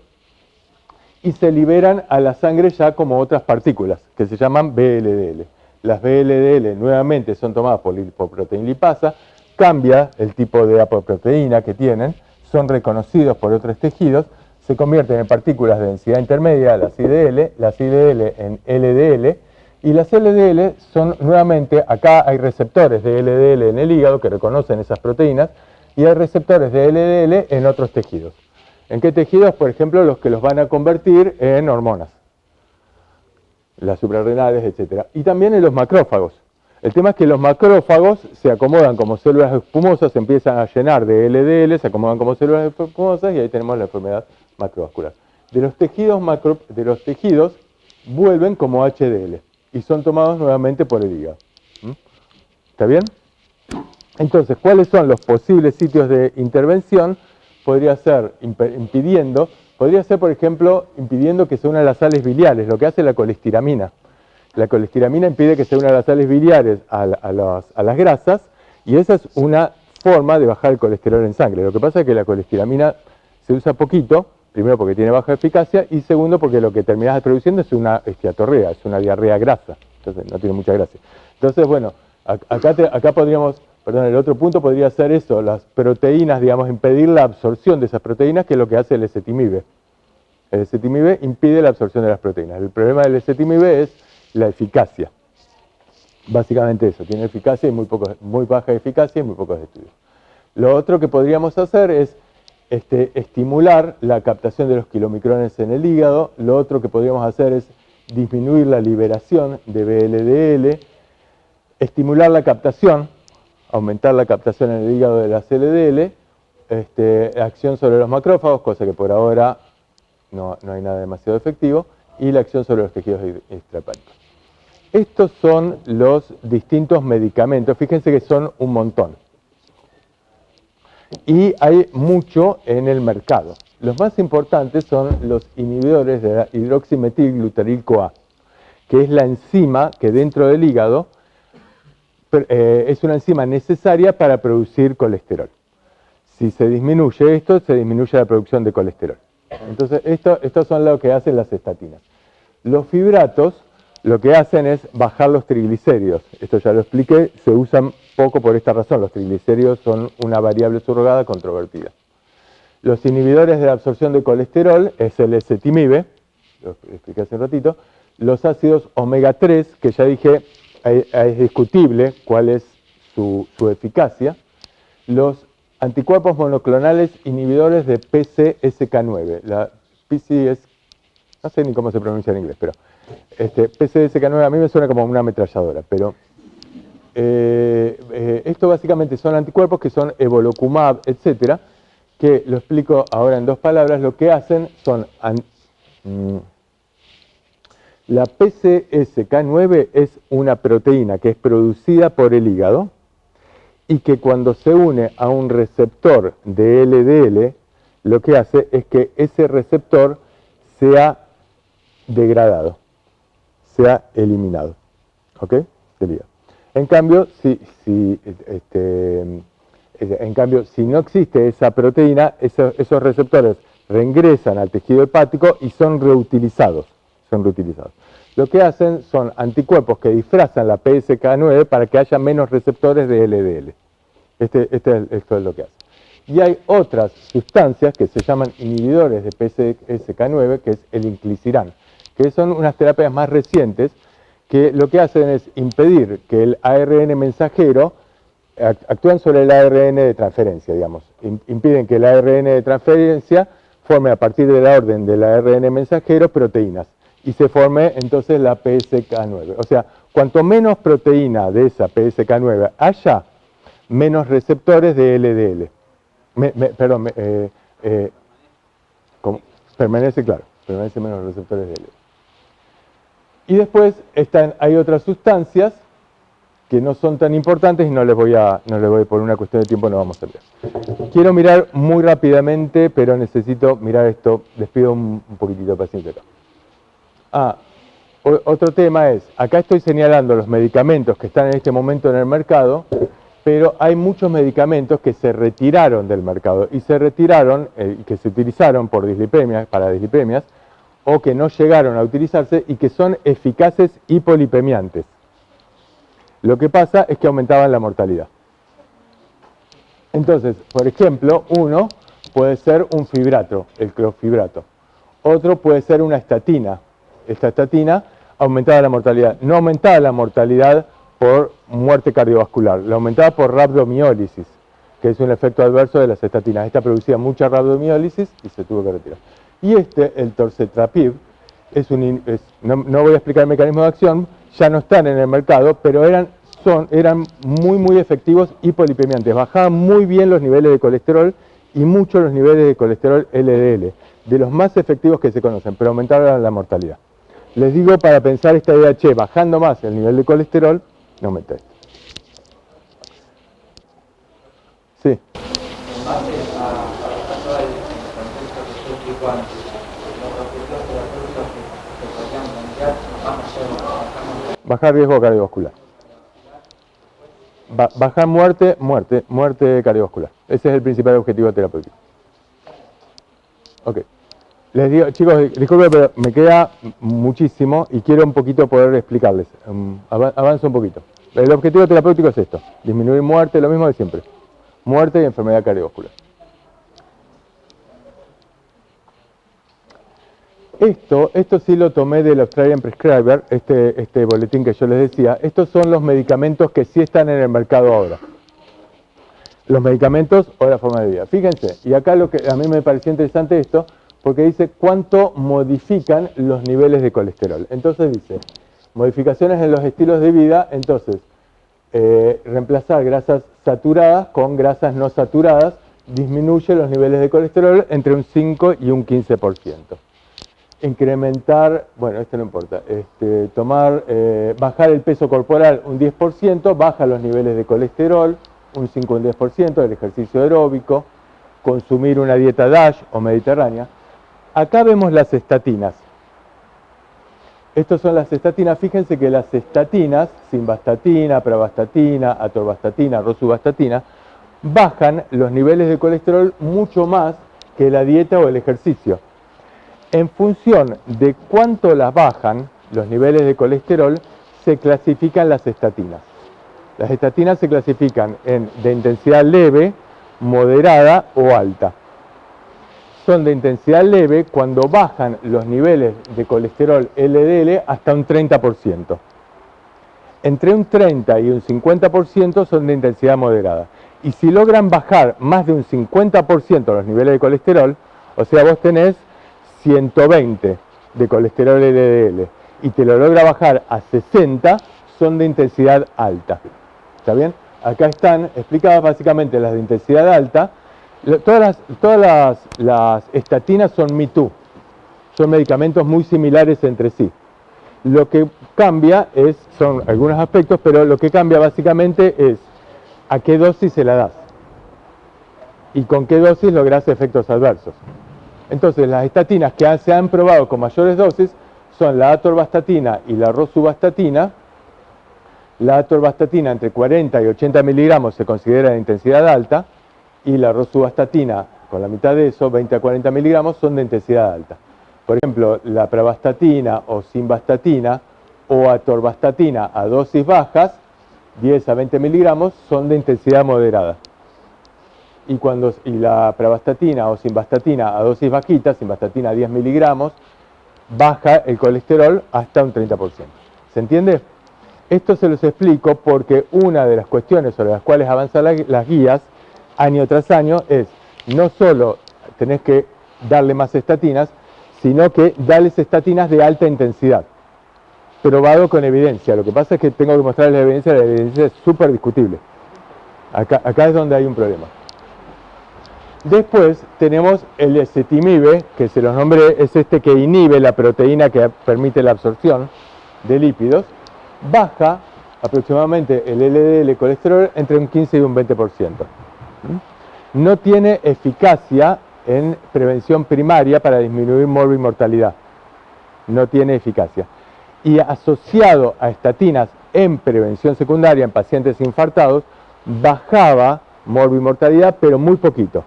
y se liberan a la sangre ya como otras partículas, que se llaman VLDL. las VLDL nuevamente son tomadas por lipoproteína lipasa, cambia el tipo de apoproteína que tienen, son reconocidos por otros tejidos, se convierten en partículas de densidad intermedia, las IDL en LDL, y las LDL son nuevamente, acá hay receptores de LDL en el hígado que reconocen esas proteínas, y hay receptores de LDL en otros tejidos. ¿En qué tejidos? Por ejemplo, los que los van a convertir en hormonas, las suprarrenales, etc. Y también en los macrófagos. El tema es que los macrófagos se acomodan como células espumosas, se empiezan a llenar de LDL, se acomodan como células espumosas y ahí tenemos la enfermedad macrovascular. De los tejidos vuelven como HDL y son tomados nuevamente por el hígado. ¿Está bien? Entonces, ¿cuáles son los posibles sitios de intervención? Podría ser podría ser, por ejemplo, impidiendo que se unan las sales biliares, lo que hace la colestiramina. La colestiramina impide que se unan las sales biliares a las grasas, y esa es una forma de bajar el colesterol en sangre. Lo que pasa es que la colestiramina se usa poquito, primero porque tiene baja eficacia, y segundo porque lo que terminás produciendo es una esteatorrea, es una diarrea grasa, entonces no tiene mucha gracia. Entonces, bueno, acá podríamos, el otro punto podría ser eso, las proteínas, digamos, impedir la absorción de esas proteínas, que es lo que hace el ezetimibe. El ezetimibe impide la absorción de las proteínas. El problema del ezetimibe es la eficacia. Básicamente eso, tiene eficacia y muy baja eficacia y muy pocos estudios. Lo otro que podríamos hacer es estimular la captación de los kilomicrones en el hígado. Lo otro que podríamos hacer es disminuir la liberación de VLDL, estimular la captación, aumentar la captación en el hígado de las LDL, acción sobre los macrófagos, cosa que por ahora no hay nada demasiado efectivo, y la acción sobre los tejidos extrahepáticos. Estos son los distintos medicamentos, fíjense que son un montón. Y hay mucho en el mercado. Los más importantes son los inhibidores de la hidroximetilglutaryl-CoA, que es la enzima que dentro del hígado es una enzima necesaria para producir colesterol. Si se disminuye esto, se disminuye la producción de colesterol. Entonces, estos son lo que hacen las estatinas. Los fibratos lo que hacen es bajar los triglicéridos. Esto ya lo expliqué, se usan poco por esta razón. Los triglicéridos son una variable surrogada controvertida. Los inhibidores de la absorción de colesterol es el ezetimibe, lo expliqué hace un ratito. Los ácidos omega 3, que ya dije, es discutible cuál es su eficacia. Los anticuerpos monoclonales inhibidores de PCSK9. La PCS, no sé ni cómo se pronuncia en inglés, pero PCSK9 a mí me suena como una ametralladora, pero esto básicamente son anticuerpos que son evolocumab, etcétera, que lo explico ahora en dos palabras. Lo que hacen son la PCSK9 es una proteína que es producida por el hígado y que cuando se une a un receptor de LDL, lo que hace es que ese receptor sea degradado, sea eliminado, ¿ok? Del hígado. En cambio, si no existe esa proteína, esos receptores reingresan al tejido hepático y son reutilizados. Lo que hacen son anticuerpos que disfrazan la PCSK9 para que haya menos receptores de LDL. Esto es lo que hace. Y hay otras sustancias que se llaman inhibidores de PCSK9, que es el inclisiran, que son unas terapias más recientes que lo que hacen es impedir que el ARN mensajero actúen sobre el ARN de transferencia, digamos. Impiden que el ARN de transferencia forme a partir de la orden del ARN mensajero proteínas y se forme entonces la PCSK9. O sea, cuanto menos proteína de esa PCSK9 haya, menos receptores de LDL. Permanece menos receptores de LDL. Y después hay otras sustancias que no son tan importantes y no les voy por una cuestión de tiempo no vamos a ver. Quiero mirar muy rápidamente, pero necesito mirar esto. Les pido un poquitito de paciencia acá. Otro tema es, acá estoy señalando los medicamentos que están en este momento en el mercado, pero hay muchos medicamentos que se retiraron del mercado y que se utilizaron para dislipemias, o que no llegaron a utilizarse y que son eficaces hipolipemiantes. Lo que pasa es que aumentaban la mortalidad. Entonces, por ejemplo, uno puede ser un fibrato, el clofhidrato. Otro puede ser una estatina. Esta estatina aumentaba la mortalidad. No aumentaba la mortalidad por muerte cardiovascular, la aumentaba por rhabdomiólisis, que es un efecto adverso de las estatinas. Esta producía mucha rhabdomiólisis y se tuvo que retirar. Y el torcetrapib, no voy a explicar el mecanismo de acción, ya no están en el mercado, pero eran muy efectivos hipolipemiantes. Bajaban muy bien los niveles de colesterol y mucho los niveles de colesterol LDL, de los más efectivos que se conocen, pero aumentaban la mortalidad. Les digo para pensar esta idea, bajando más el nivel de colesterol, no aumenta esto. Sí. En base a todo el contexto que yo explico antes, los objetivos terapéuticos que podrían plantear van a ser bajar riesgo cardiovascular. Bajar muerte cardiovascular. Ese es el principal objetivo terapéutico. Ok. Les digo, chicos, disculpen, pero me queda muchísimo y quiero un poquito poder explicarles. Avanzo un poquito. El objetivo terapéutico es esto: disminuir muerte, lo mismo de siempre. Muerte y enfermedad cardiovascular. Esto sí lo tomé del Australian Prescriber, este boletín que yo les decía. Estos son los medicamentos que sí están en el mercado ahora. Los medicamentos o la forma de vida. Fíjense, y acá lo que a mí me pareció interesante esto, porque dice cuánto modifican los niveles de colesterol. Entonces dice, modificaciones en los estilos de vida, entonces, reemplazar grasas saturadas con grasas no saturadas disminuye los niveles de colesterol entre un 5 y un 15%. Incrementar, bueno, esto no importa, bajar el peso corporal un 10%, baja los niveles de colesterol un 5 o un 10% del ejercicio aeróbico, consumir una dieta DASH o mediterránea. Acá vemos las estatinas. Estas son las estatinas. Fíjense que las estatinas, simvastatina, pravastatina, atorvastatina, rosuvastatina, bajan los niveles de colesterol mucho más que la dieta o el ejercicio. En función de cuánto las bajan los niveles de colesterol, se clasifican las estatinas. Las estatinas se clasifican de intensidad leve, moderada o alta. Son de intensidad leve cuando bajan los niveles de colesterol LDL hasta un 30%. Entre un 30 y un 50% son de intensidad moderada. Y si logran bajar más de un 50% los niveles de colesterol, o sea, vos tenés 120 de colesterol LDL y te lo logra bajar a 60, son de intensidad alta. ¿Está bien? Acá están explicadas básicamente las de intensidad alta. Todas las estatinas son Me-Too, son medicamentos muy similares entre sí. Lo que cambia son algunos aspectos, pero lo que cambia básicamente es a qué dosis se la das y con qué dosis logras efectos adversos. Entonces, las estatinas que se han probado con mayores dosis son la atorvastatina y la rosuvastatina. La atorvastatina entre 40 y 80 miligramos se considera de intensidad alta, y la rosuvastatina con la mitad de eso, 20 a 40 miligramos, son de intensidad alta. Por ejemplo, la pravastatina o simvastatina o atorvastatina a dosis bajas, 10 a 20 miligramos, son de intensidad moderada. Y la pravastatina o simvastatina a dosis bajitas, simvastatina a 10 miligramos, baja el colesterol hasta un 30%. ¿Se entiende? Esto se los explico porque una de las cuestiones sobre las cuales avanzan las guías año tras año es no solo tenés que darle más estatinas, sino que darles estatinas de alta intensidad, probado con evidencia. Lo que pasa es que tengo que mostrarles la evidencia es súper discutible. Acá es donde hay un problema. Después tenemos el ezetimibe, que se los nombré, es que inhibe la proteína que permite la absorción de lípidos, baja aproximadamente el LDL colesterol entre un 15 y un 20%. No tiene eficacia en prevención primaria para disminuir morbimortalidad. No tiene eficacia. Y asociado a estatinas en prevención secundaria en pacientes infartados, bajaba morbimortalidad, pero muy poquito.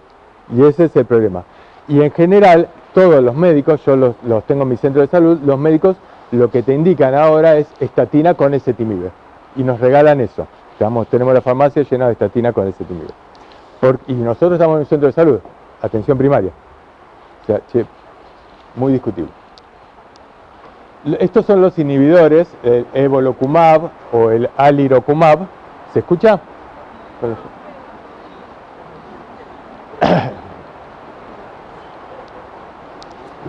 Y ese es el problema. Y en general, todos los médicos, yo los tengo en mi centro de salud, los médicos lo que te indican ahora es estatina con ezetimibe. y nos regalan eso. Tenemos la farmacia llena de estatina con ezetimibe. Y nosotros estamos en un centro de salud, atención primaria. O sea, muy discutible. Estos son los inhibidores, el evolocumab o el alirocumab. ¿Se escucha?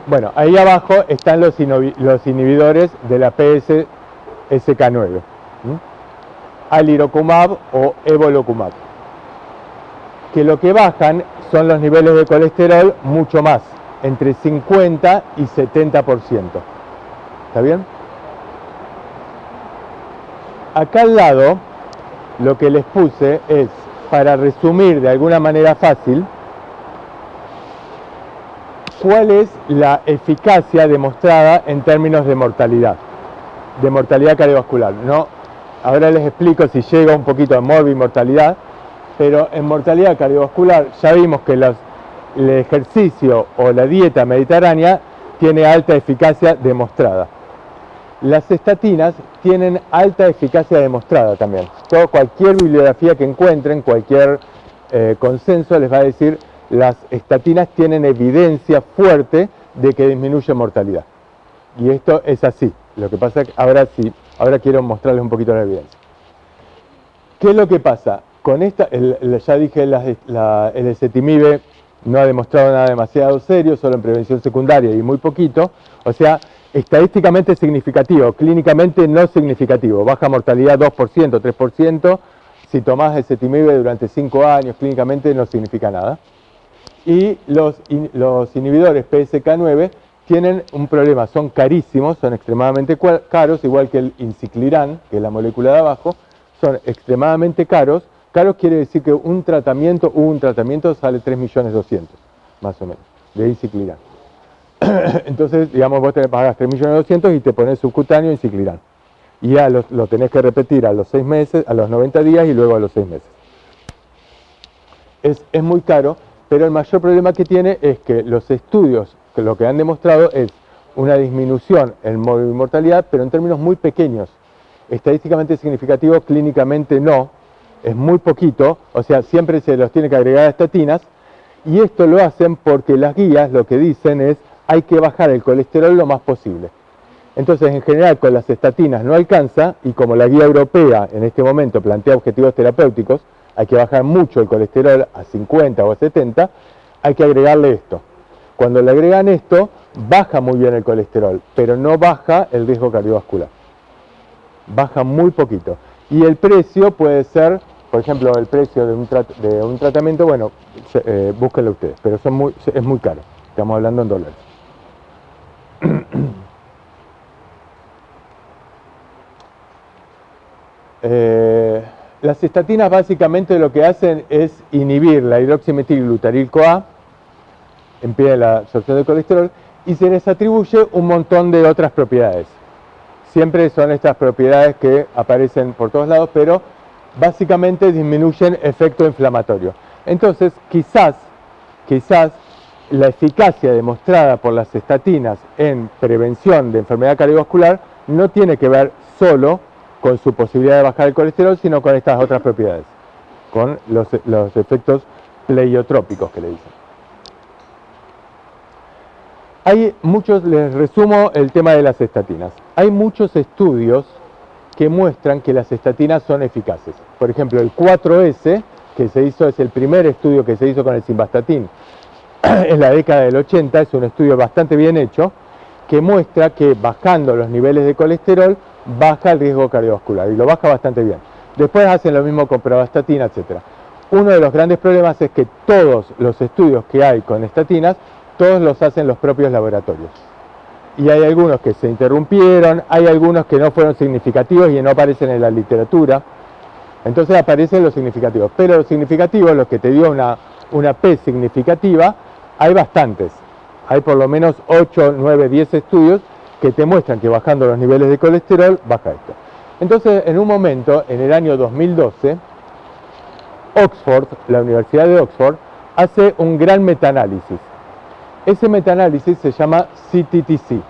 Bueno, ahí abajo están los inhibidores de la PCSK9. Alirocumab o evolocumab. Que lo que bajan son los niveles de colesterol mucho más, entre 50 y 70%. ¿Está bien? Acá al lado, lo que les puse es, para resumir de alguna manera fácil, cuál es la eficacia demostrada en términos de mortalidad cardiovascular. No, ahora les explico si llega un poquito a morbimortalidad, pero en mortalidad cardiovascular ya vimos que el ejercicio o la dieta mediterránea tiene alta eficacia demostrada. Las estatinas tienen alta eficacia demostrada también. Cualquier bibliografía que encuentren, cualquier consenso les va a decir las estatinas tienen evidencia fuerte de que disminuye mortalidad. Y esto es así. Lo que pasa es que ahora quiero mostrarles un poquito la evidencia. ¿Qué es lo que pasa? Con esta, ya dije, el ezetimibe no ha demostrado nada demasiado serio, solo en prevención secundaria y muy poquito. O sea, estadísticamente significativo, clínicamente no significativo. Baja mortalidad 2%, 3%. Si tomás ezetimibe durante 5 años, clínicamente no significa nada. Y los inhibidores PCSK9 tienen un problema, son carísimos, son extremadamente caros, igual que el inciclirán, que es la molécula de abajo, son extremadamente caros. Caros quiere decir que un tratamiento sale 3.200.000, más o menos, de inciclirán. Entonces, digamos, vos te pagas 3.200.000 y te pones subcutáneo inciclirán. Y ya lo tenés que repetir a los 6 meses, a los 90 días y luego a los 6 meses. Es muy caro. Pero el mayor problema que tiene es que los estudios, que lo que han demostrado es una disminución en mortalidad, pero en términos muy pequeños. Estadísticamente significativo, clínicamente no, es muy poquito, o sea, siempre se los tiene que agregar a estatinas, y esto lo hacen porque las guías lo que dicen es hay que bajar el colesterol lo más posible. Entonces, en general, con las estatinas no alcanza, y como la guía europea en este momento plantea objetivos terapéuticos, hay que bajar mucho el colesterol a 50 o a 70, hay que agregarle esto. Cuando le agregan esto, baja muy bien el colesterol, pero no baja el riesgo cardiovascular. Baja muy poquito. Y el precio puede ser, por ejemplo, el precio de un tratamiento, bueno, búsquenlo ustedes, pero es muy caro. Estamos hablando en dólares. Las estatinas básicamente lo que hacen es inhibir la hidroximetilglutaryl-CoA, impide la absorción del colesterol y se les atribuye un montón de otras propiedades. Siempre son estas propiedades que aparecen por todos lados, pero básicamente disminuyen efecto inflamatorio. Entonces, quizás la eficacia demostrada por las estatinas en prevención de enfermedad cardiovascular no tiene que ver solo con su posibilidad de bajar el colesterol, sino con estas otras propiedades, con los efectos pleiotrópicos que le dicen. Les resumo el tema de las estatinas. Hay muchos estudios que muestran que las estatinas son eficaces. Por ejemplo, el 4S, que se hizo, es el primer estudio que se hizo con el simvastatin en la década del 80, es un estudio bastante bien hecho, que muestra que bajando los niveles de colesterol, baja el riesgo cardiovascular, y lo baja bastante bien. Después hacen lo mismo con pravastatina, etc. Uno de los grandes problemas es que todos los estudios que hay con estatinas, todos los hacen los propios laboratorios. Y hay algunos que se interrumpieron, hay algunos que no fueron significativos y no aparecen en la literatura. Entonces aparecen los significativos. Pero los significativos, los que te dio una P significativa, hay bastantes. Hay por lo menos 8, 9, 10 estudios que te muestran que bajando los niveles de colesterol, baja esto. Entonces, en un momento, en el año 2012, Oxford, la Universidad de Oxford, hace un gran metaanálisis. Ese metaanálisis se llama CTTC,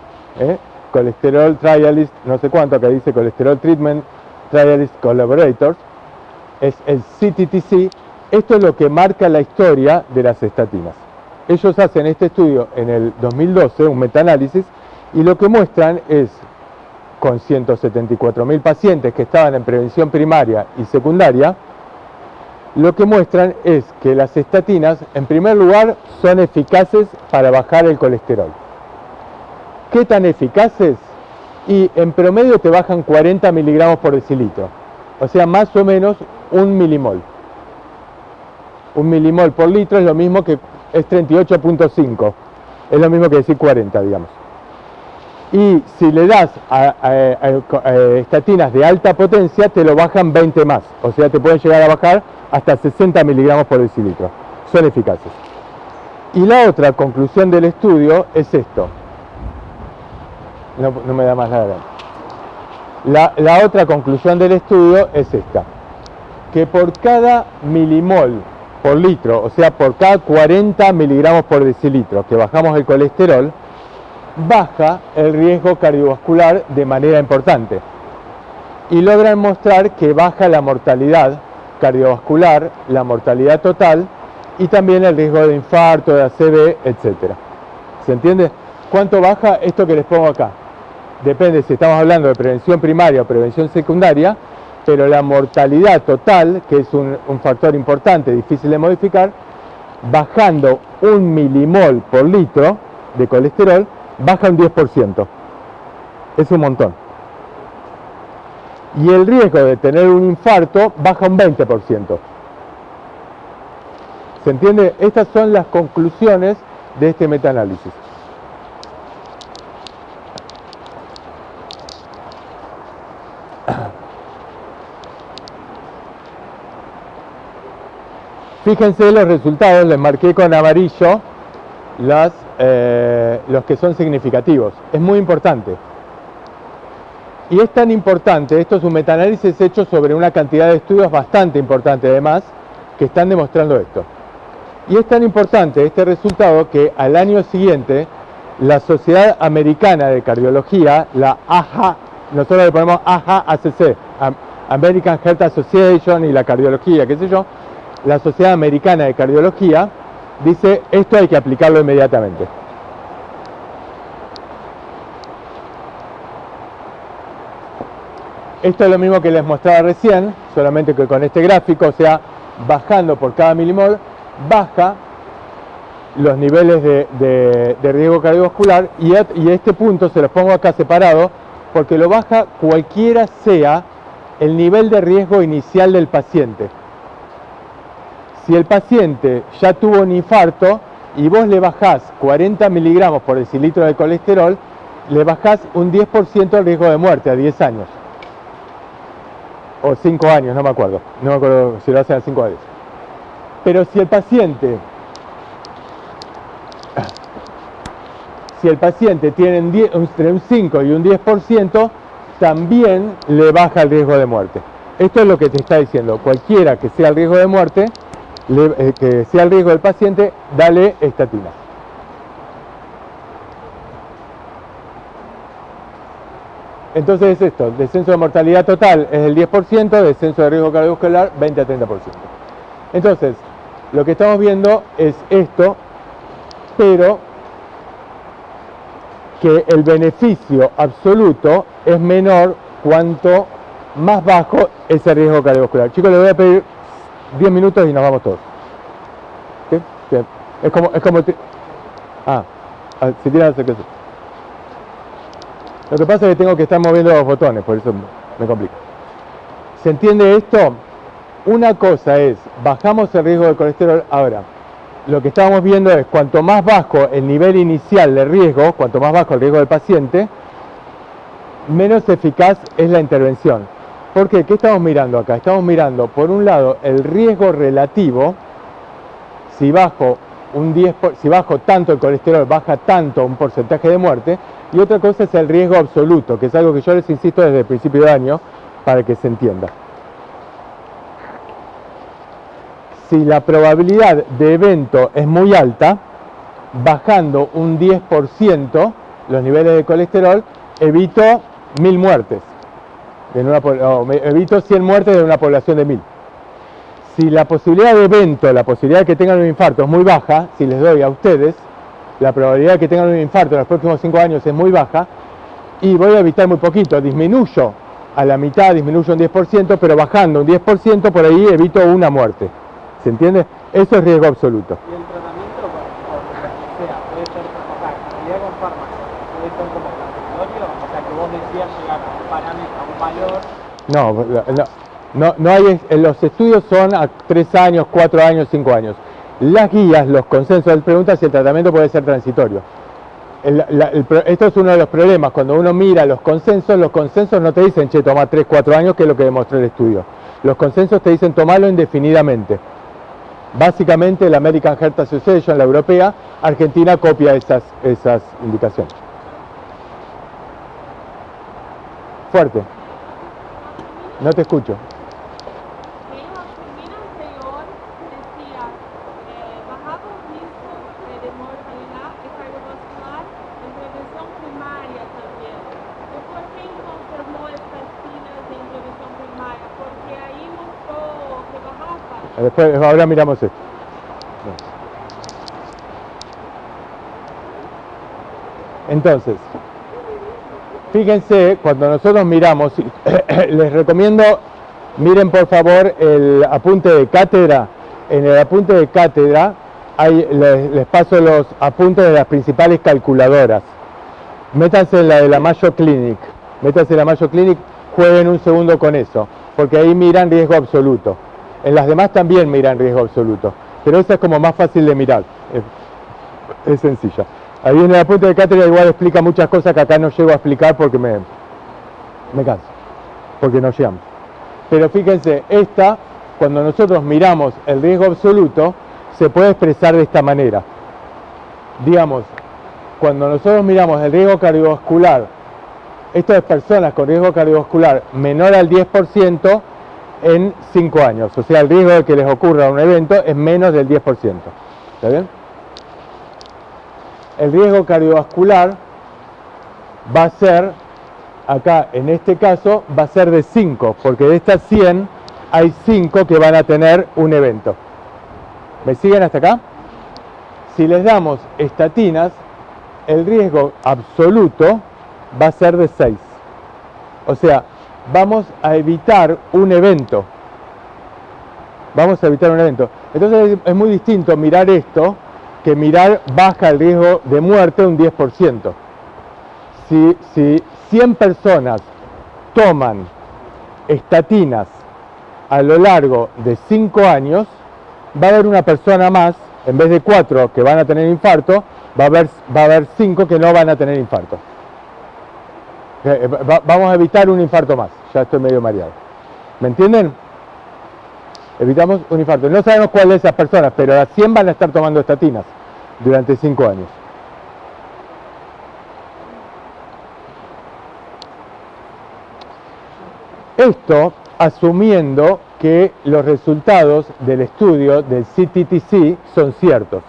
Colesterol Trialist, no sé cuánto, que dice Colesterol Treatment Trialist Collaborators, es el CTTC. Esto es lo que marca la historia de las estatinas. Ellos hacen este estudio en el 2012, un metaanálisis, y lo que muestran es, con 174.000 pacientes que estaban en prevención primaria y secundaria, lo que muestran es que las estatinas, en primer lugar, son eficaces para bajar el colesterol. ¿Qué tan eficaces? Y en promedio te bajan 40 miligramos por decilitro, o sea, más o menos 1 milimol. 1 milimol por litro es lo mismo que, es 38.5, es lo mismo que decir 40, digamos. Y si le das a estatinas de alta potencia, te lo bajan 20 más, o sea, te pueden llegar a bajar hasta 60 miligramos por decilitro. Son eficaces. Y la otra conclusión del estudio es esto. No me da más la gana. La otra conclusión del estudio es esta. Que por cada milimol por litro, o sea, por cada 40 miligramos por decilitro que bajamos el colesterol, baja el riesgo cardiovascular de manera importante. Y logran mostrar que baja la mortalidad cardiovascular, la mortalidad total y también el riesgo de infarto, de ACV, etc. ¿Se entiende? ¿Cuánto baja esto que les pongo acá? Depende si estamos hablando de prevención primaria o prevención secundaria, pero la mortalidad total, que es un factor importante, difícil de modificar, bajando 1 milimol por litro de colesterol, baja un 10%. Es un montón. Y el riesgo de tener un infarto baja un 20%. ¿Se entiende? Estas son las conclusiones de este metaanálisis. Fíjense los resultados, les marqué con amarillo los que son significativos. Es muy importante. Y es tan importante, esto es un metaanálisis hecho sobre una cantidad de estudios bastante importante además, que están demostrando esto. Y es tan importante este resultado que al año siguiente, la Sociedad Americana de Cardiología, la AHA, nosotros le ponemos AHA-ACC, American Heart Association y la cardiología, qué sé yo, la Sociedad Americana de Cardiología dice, esto hay que aplicarlo inmediatamente. Esto es lo mismo que les mostraba recién, solamente que con este gráfico, o sea, bajando por cada milimol, baja los niveles de riesgo cardiovascular y este punto se los pongo acá separado porque lo baja cualquiera sea el nivel de riesgo inicial del paciente. Si el paciente ya tuvo un infarto y vos le bajás 40 miligramos por decilitro de colesterol, le bajás un 10% el riesgo de muerte a 10 años. O 5 años, no me acuerdo si lo hacen a 5 años. Pero si el paciente tiene entre un 5 y un 10%, también le baja el riesgo de muerte. Esto es lo que te está diciendo. Cualquiera que sea el riesgo de muerte, que sea el riesgo del paciente, dale estatina. Entonces es esto, descenso de mortalidad total es el 10%, descenso de riesgo cardiovascular 20 a 30%. Entonces, lo que estamos viendo es esto, pero que el beneficio absoluto es menor cuanto más bajo es el riesgo cardiovascular. Chicos, les voy a pedir 10 minutos y nos vamos todos. ¿Sí? Sí. Es como si tiran el secreto. Lo que pasa es que tengo que estar moviendo los botones, por eso me complica. ¿Se entiende esto? Una cosa es, bajamos el riesgo de colesterol. Ahora, lo que estamos viendo es, cuanto más bajo el nivel inicial de riesgo, cuanto más bajo el riesgo del paciente, menos eficaz es la intervención. ¿Por qué? ¿Qué estamos mirando acá? Estamos mirando, por un lado, el riesgo relativo. Si bajo tanto el colesterol, baja tanto un porcentaje de muerte. Y otra cosa es el riesgo absoluto, que es algo que yo les insisto desde el principio de año para que se entienda. Si la probabilidad de evento es muy alta, bajando un 10% los niveles de colesterol, evito 1000 muertes. evito 100 muertes de una población de 1000. Si la posibilidad de evento, la posibilidad de que tengan un infarto es muy baja, si les doy a ustedes, la probabilidad de que tengan un infarto en los próximos 5 años es muy baja, y voy a evitar muy poquito, disminuyo a la mitad, disminuyo un 10%, pero bajando un 10% por ahí evito una muerte. ¿Se entiende? Eso es riesgo absoluto. Y el tratamiento, o sea, puede ser, o sea, en realidad con fármacos, puede ser como transitorio, o sea, que vos decías llegar a un parámetro, a un valor. No hay, los estudios son a 3 años, 4 años, 5 años. Las guías, los consensos, él pregunta si el tratamiento puede ser transitorio. Esto es uno de los problemas, cuando uno mira los consensos no te dicen, che, toma 3, 4 años, que es lo que demostró el estudio. Los consensos te dicen, tomalo indefinidamente. Básicamente la American Heart Association, la europea, Argentina copia esas indicaciones. Fuerte. No te escucho. Después, ahora miramos esto. Entonces, fíjense, cuando nosotros miramos, les recomiendo, miren por favor el apunte de cátedra. En el apunte de cátedra les paso los apuntes de las principales calculadoras. Métanse en la de la Mayo Clinic. Métanse en la Mayo Clinic, jueguen un segundo con eso, porque ahí miran riesgo absoluto. En las demás también miran riesgo absoluto, pero esa es como más fácil de mirar, es sencilla. Ahí en el apunte de cátedra igual explica muchas cosas que acá no llego a explicar porque me canso, porque no llegamos. Pero fíjense, cuando nosotros miramos el riesgo absoluto, se puede expresar de esta manera. Digamos, cuando nosotros miramos el riesgo cardiovascular, estas personas con riesgo cardiovascular menor al 10%, en 5 años, o sea, el riesgo de que les ocurra un evento es menos del 10%. ¿Está bien? El riesgo cardiovascular va a ser, acá en este caso, va a ser de 5, porque de estas 100 hay 5 que van a tener un evento. ¿Me siguen hasta acá? Si les damos estatinas, el riesgo absoluto va a ser de 6. O sea, vamos a evitar un evento. Vamos a evitar un evento. Entonces es muy distinto mirar esto que mirar baja el riesgo de muerte un 10%. Si 100 personas toman estatinas a lo largo de 5 años, va a haber una persona más, en vez de 4 que van a tener infarto, va a haber 5 que no van a tener infarto. Vamos a evitar un infarto más. Ya estoy medio mareado. ¿Me entienden? Evitamos un infarto. No sabemos cuál de esas personas, pero las 100 van a estar tomando estatinas durante 5 años. Esto asumiendo que los resultados del estudio del CTTC son ciertos.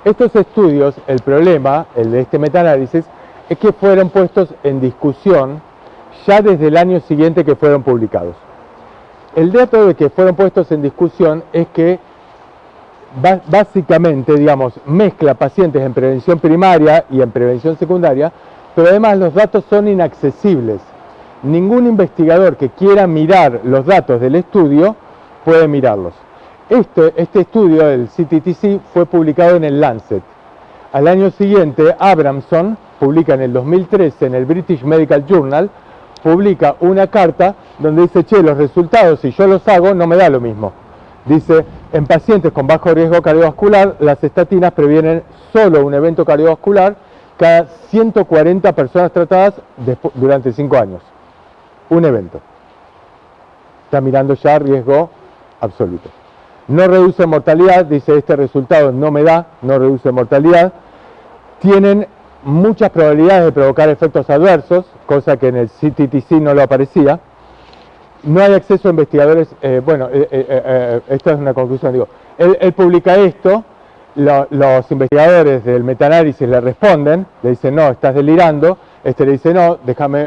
Estos estudios, el problema, el de este metaanálisis, es que fueron puestos en discusión ya desde el año siguiente que fueron publicados. El dato de que fueron puestos en discusión es que básicamente, digamos, mezcla pacientes en prevención primaria y en prevención secundaria, pero además los datos son inaccesibles. Ningún investigador que quiera mirar los datos del estudio puede mirarlos. Este estudio del CTTC fue publicado en el Lancet. Al año siguiente, Abramson publica en el 2013 en el British Medical Journal, publica una carta donde dice, che, los resultados, si yo los hago, no me da lo mismo. Dice, en pacientes con bajo riesgo cardiovascular, las estatinas previenen solo un evento cardiovascular cada 140 personas tratadas durante 5 años. Un evento. Está mirando ya riesgo absoluto. No reduce mortalidad, dice, este resultado no me da, no reduce mortalidad. Tienen muchas probabilidades de provocar efectos adversos, cosa que en el CTTC no lo aparecía. No hay acceso a investigadores, esta es una conclusión, digo, él publica esto, los investigadores del metaanálisis le responden, le dicen, no, estás delirando, le dice, no,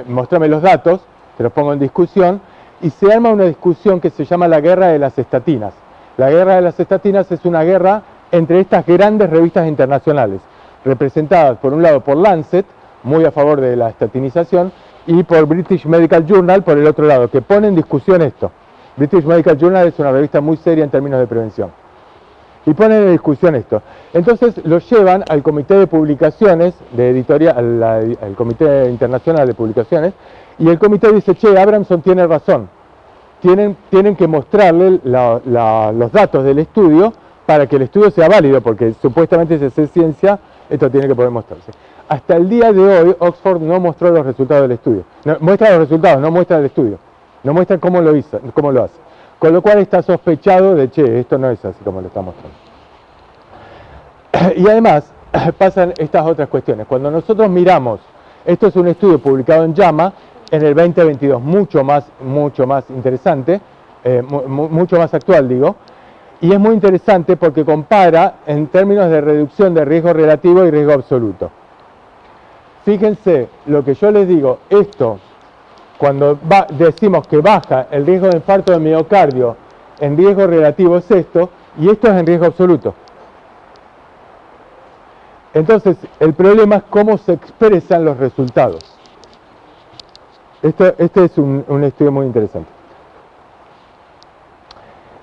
mostrame los datos, te los pongo en discusión, y se arma una discusión que se llama la guerra de las estatinas. La guerra de las estatinas es una guerra entre estas grandes revistas internacionales, representadas por un lado por Lancet, muy a favor de la estatinización, y por British Medical Journal por el otro lado, que pone en discusión esto. British Medical Journal es una revista muy seria en términos de prevención. Y ponen en discusión esto. Entonces lo llevan al comité de publicaciones, de editorial, al comité internacional de publicaciones, y el comité dice, che, Abramson tiene razón. Tienen que mostrarle los datos del estudio para que el estudio sea válido, porque supuestamente si es ciencia, esto tiene que poder mostrarse. Hasta el día de hoy, Oxford no mostró los resultados del estudio. No, muestra los resultados, no muestra el estudio. No muestra cómo lo hace. Con lo cual está sospechado de, che, esto no es así como lo está mostrando. Y además, pasan estas otras cuestiones. Cuando nosotros miramos, esto es un estudio publicado en JAMA en el 2022, mucho más interesante, mucho más actual, digo, y es muy interesante porque compara en términos de reducción de riesgo relativo y riesgo absoluto. Fíjense, lo que yo les digo, esto, cuando decimos que baja el riesgo de infarto de miocardio en riesgo relativo es esto, y esto es en riesgo absoluto. Entonces, el problema es cómo se expresan los resultados. Este es un estudio muy interesante.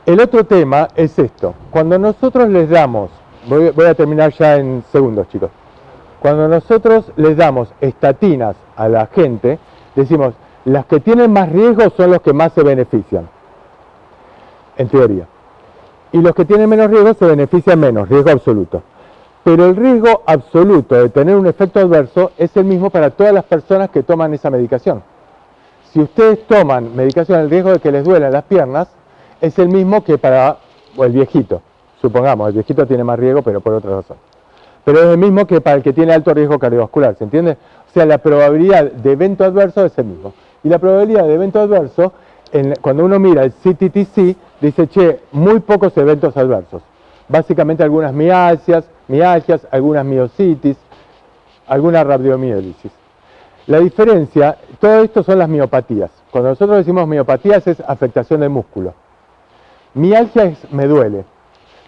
El otro tema es esto. Cuando nosotros les damos, voy a terminar ya en segundos, chicos. Cuando nosotros les damos estatinas a la gente, decimos, las que tienen más riesgo son los que más se benefician, en teoría. Y los que tienen menos riesgo se benefician menos, riesgo absoluto. Pero el riesgo absoluto de tener un efecto adverso es el mismo para todas las personas que toman esa medicación. Si ustedes toman medicación, el riesgo de que les duelan las piernas es el mismo que para el viejito. Supongamos, el viejito tiene más riesgo, pero por otra razón. Pero es el mismo que para el que tiene alto riesgo cardiovascular, ¿se entiende? O sea, la probabilidad de evento adverso es el mismo. Y la probabilidad de evento adverso, cuando uno mira el CTTC, dice, che, muy pocos eventos adversos. Básicamente algunas mialgias, algunas miositis, alguna rabdomiólisis. La diferencia, todo esto son las miopatías. Cuando nosotros decimos miopatías es afectación del músculo. Mialgia es me duele.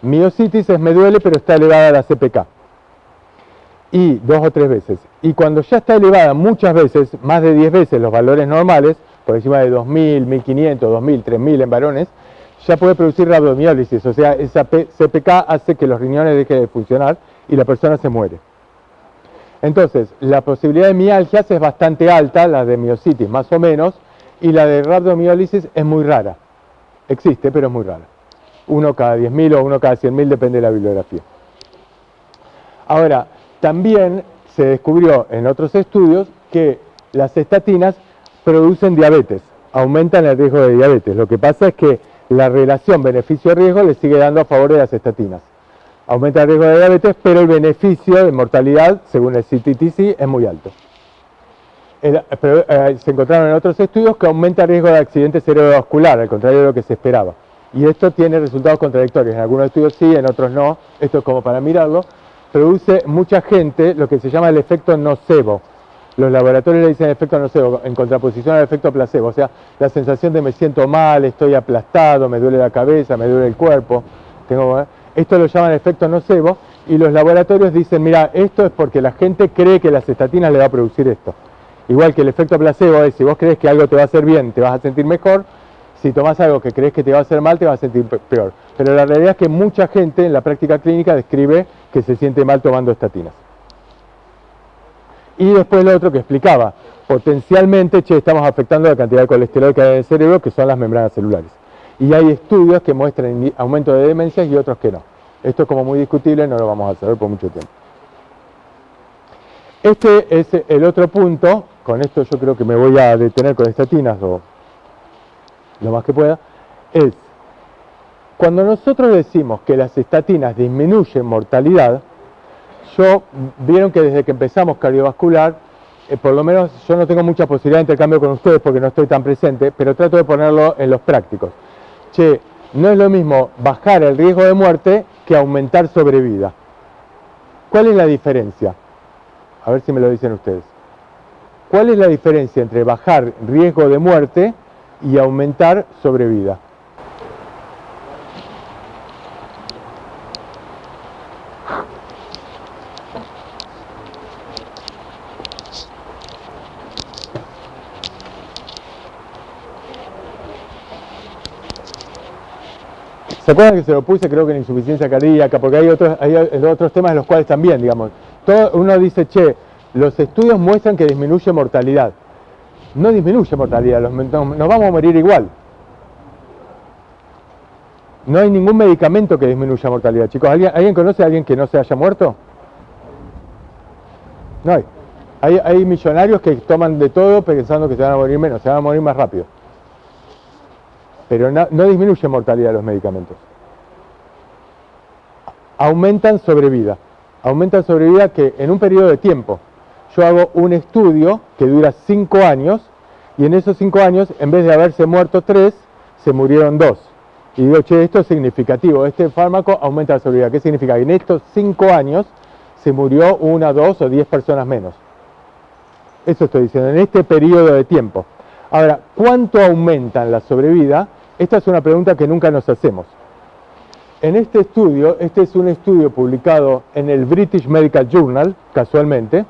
Miositis es me duele pero está elevada a la CPK. Y 2 o 3 veces. Y cuando ya está elevada muchas veces, más de 10 veces los valores normales, por encima de 2000, 1500, 2000, 3000 en varones, ya puede producir rabdomiólisis, o sea, esa CPK hace que los riñones dejen de funcionar y la persona se muere. Entonces, la posibilidad de mialgias es bastante alta, la de miositis más o menos, y la de rabdomiólisis es muy rara. Existe, pero es muy rara. 1 cada 10.000 o 1 cada 100.000, depende de la bibliografía. Ahora, también se descubrió en otros estudios que las estatinas producen diabetes, aumentan el riesgo de diabetes. Lo que pasa es que la relación beneficio-riesgo le sigue dando a favor de las estatinas. Aumenta el riesgo de diabetes, pero el beneficio de mortalidad, según el CTTC, es muy alto. Se encontraron en otros estudios que aumenta el riesgo de accidente cerebrovascular, al contrario de lo que se esperaba. Y esto tiene resultados contradictorios. En algunos estudios sí, en otros no. Esto es como para mirarlo. Produce mucha gente lo que se llama el efecto nocebo. Los laboratorios le dicen efecto nocebo, en contraposición al efecto placebo. O sea, la sensación de me siento mal, estoy aplastado, me duele la cabeza, me duele el cuerpo. Esto lo llaman efecto nocebo y los laboratorios dicen, mira, esto es porque la gente cree que las estatinas le va a producir esto. Igual que el efecto placebo es, si vos crees que algo te va a hacer bien, te vas a sentir mejor. Si tomás algo que crees que te va a hacer mal, te vas a sentir peor. Pero la realidad es que mucha gente en la práctica clínica describe que se siente mal tomando estatinas. Y después lo otro que explicaba, potencialmente, estamos afectando la cantidad de colesterol que hay en el cerebro, que son las membranas celulares. Y hay estudios que muestran aumento de demencias y otros que no. Esto es como muy discutible, no lo vamos a saber por mucho tiempo. Este es el otro punto, con esto yo creo que me voy a detener con estatinas o lo más que pueda, es cuando nosotros decimos que las estatinas disminuyen mortalidad, vieron que desde que empezamos cardiovascular, por lo menos yo no tengo mucha posibilidad de intercambio con ustedes porque no estoy tan presente, pero trato de ponerlo en los prácticos. No es lo mismo bajar el riesgo de muerte que aumentar sobrevida. ¿Cuál es la diferencia? A ver si me lo dicen ustedes. ¿cuál es la diferencia entre bajar riesgo de muerte y aumentar sobrevida? ¿Se acuerdan que se lo puse, creo que en insuficiencia cardíaca? Porque hay otros temas en los cuales también, digamos, uno dice, che, los estudios muestran que disminuye mortalidad. No disminuye mortalidad, nos vamos a morir igual. No hay ningún medicamento que disminuya mortalidad, chicos. ¿Alguien conoce a alguien que no se haya muerto? No hay. Hay millonarios que toman de todo pensando que se van a morir menos, se van a morir más rápido. Pero no disminuye mortalidad los medicamentos. Aumentan sobrevida. Aumentan sobrevida que en un periodo de tiempo. Yo hago un estudio que dura 5 años y en esos 5 años, en vez de haberse muerto 3, se murieron 2. Y digo, che, esto es significativo. Este fármaco aumenta la sobrevida. ¿Qué significa? Que en estos 5 años se murió 1, 2 o 10 personas menos. Eso estoy diciendo, en este periodo de tiempo. Ahora, ¿cuánto aumentan la sobrevida? Esta es una pregunta que nunca nos hacemos. En este estudio, este es un estudio publicado en el British Medical Journal, casualmente,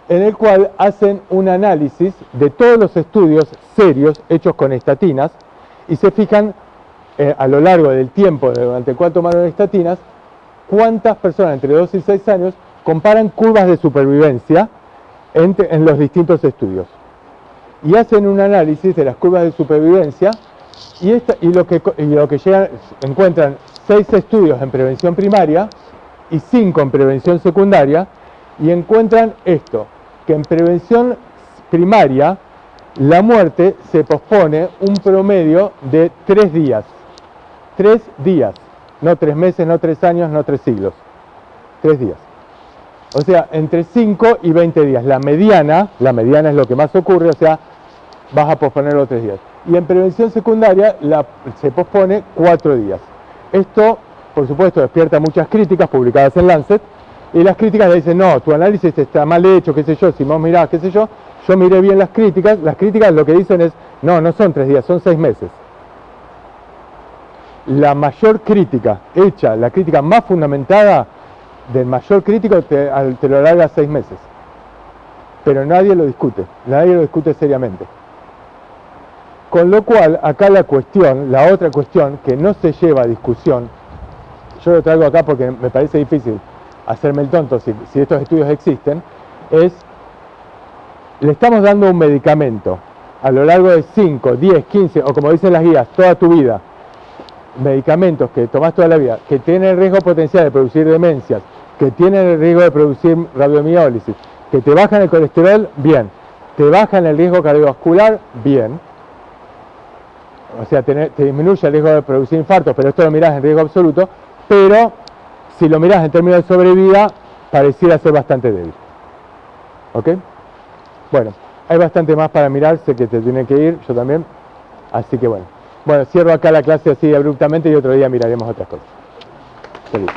en el cual hacen un análisis de todos los estudios serios hechos con estatinas y se fijan a lo largo del tiempo durante el cual tomaron estatinas, cuántas personas entre 2 y 6 años comparan curvas de supervivencia en los distintos estudios. Y hacen un análisis de las curvas de supervivencia y lo que llegan, encuentran 6 estudios en prevención primaria y 5 en prevención secundaria, y encuentran esto, que en prevención primaria la muerte se pospone un promedio de 3 días. 3 días, no 3 meses, no 3 años, no 3 siglos. 3 días. O sea, entre 5 y 20 días. La mediana es lo que más ocurre, o sea, vas a posponerlo 3 días. Y en prevención secundaria se pospone 4 días. Esto, por supuesto, despierta muchas críticas publicadas en Lancet, y las críticas le dicen, no, tu análisis está mal hecho, qué sé yo, si vos mirás, qué sé yo miré bien las críticas lo que dicen es, no son 3 días, son 6 meses. La mayor crítica hecha, la crítica más fundamentada del mayor crítico te lo alarga 6 meses. Pero nadie lo discute seriamente. Con lo cual, acá la otra cuestión que no se lleva a discusión, yo lo traigo acá porque me parece difícil hacerme el tonto si estos estudios existen, es, le estamos dando un medicamento a lo largo de 5, 10, 15, o como dicen las guías, toda tu vida, medicamentos que tomás toda la vida, que tienen el riesgo potencial de producir demencias, que tienen el riesgo de producir radiomiólisis, que te bajan el colesterol, bien, te bajan el riesgo cardiovascular, bien, o sea, te disminuye el riesgo de producir infartos, pero esto lo mirás en riesgo absoluto, pero si lo mirás en términos de sobrevida, pareciera ser bastante débil. ¿Ok? Bueno, hay bastante más para mirar, sé que te tienen que ir, yo también, así que bueno. Bueno, cierro acá la clase así abruptamente y otro día miraremos otras cosas. Feliz.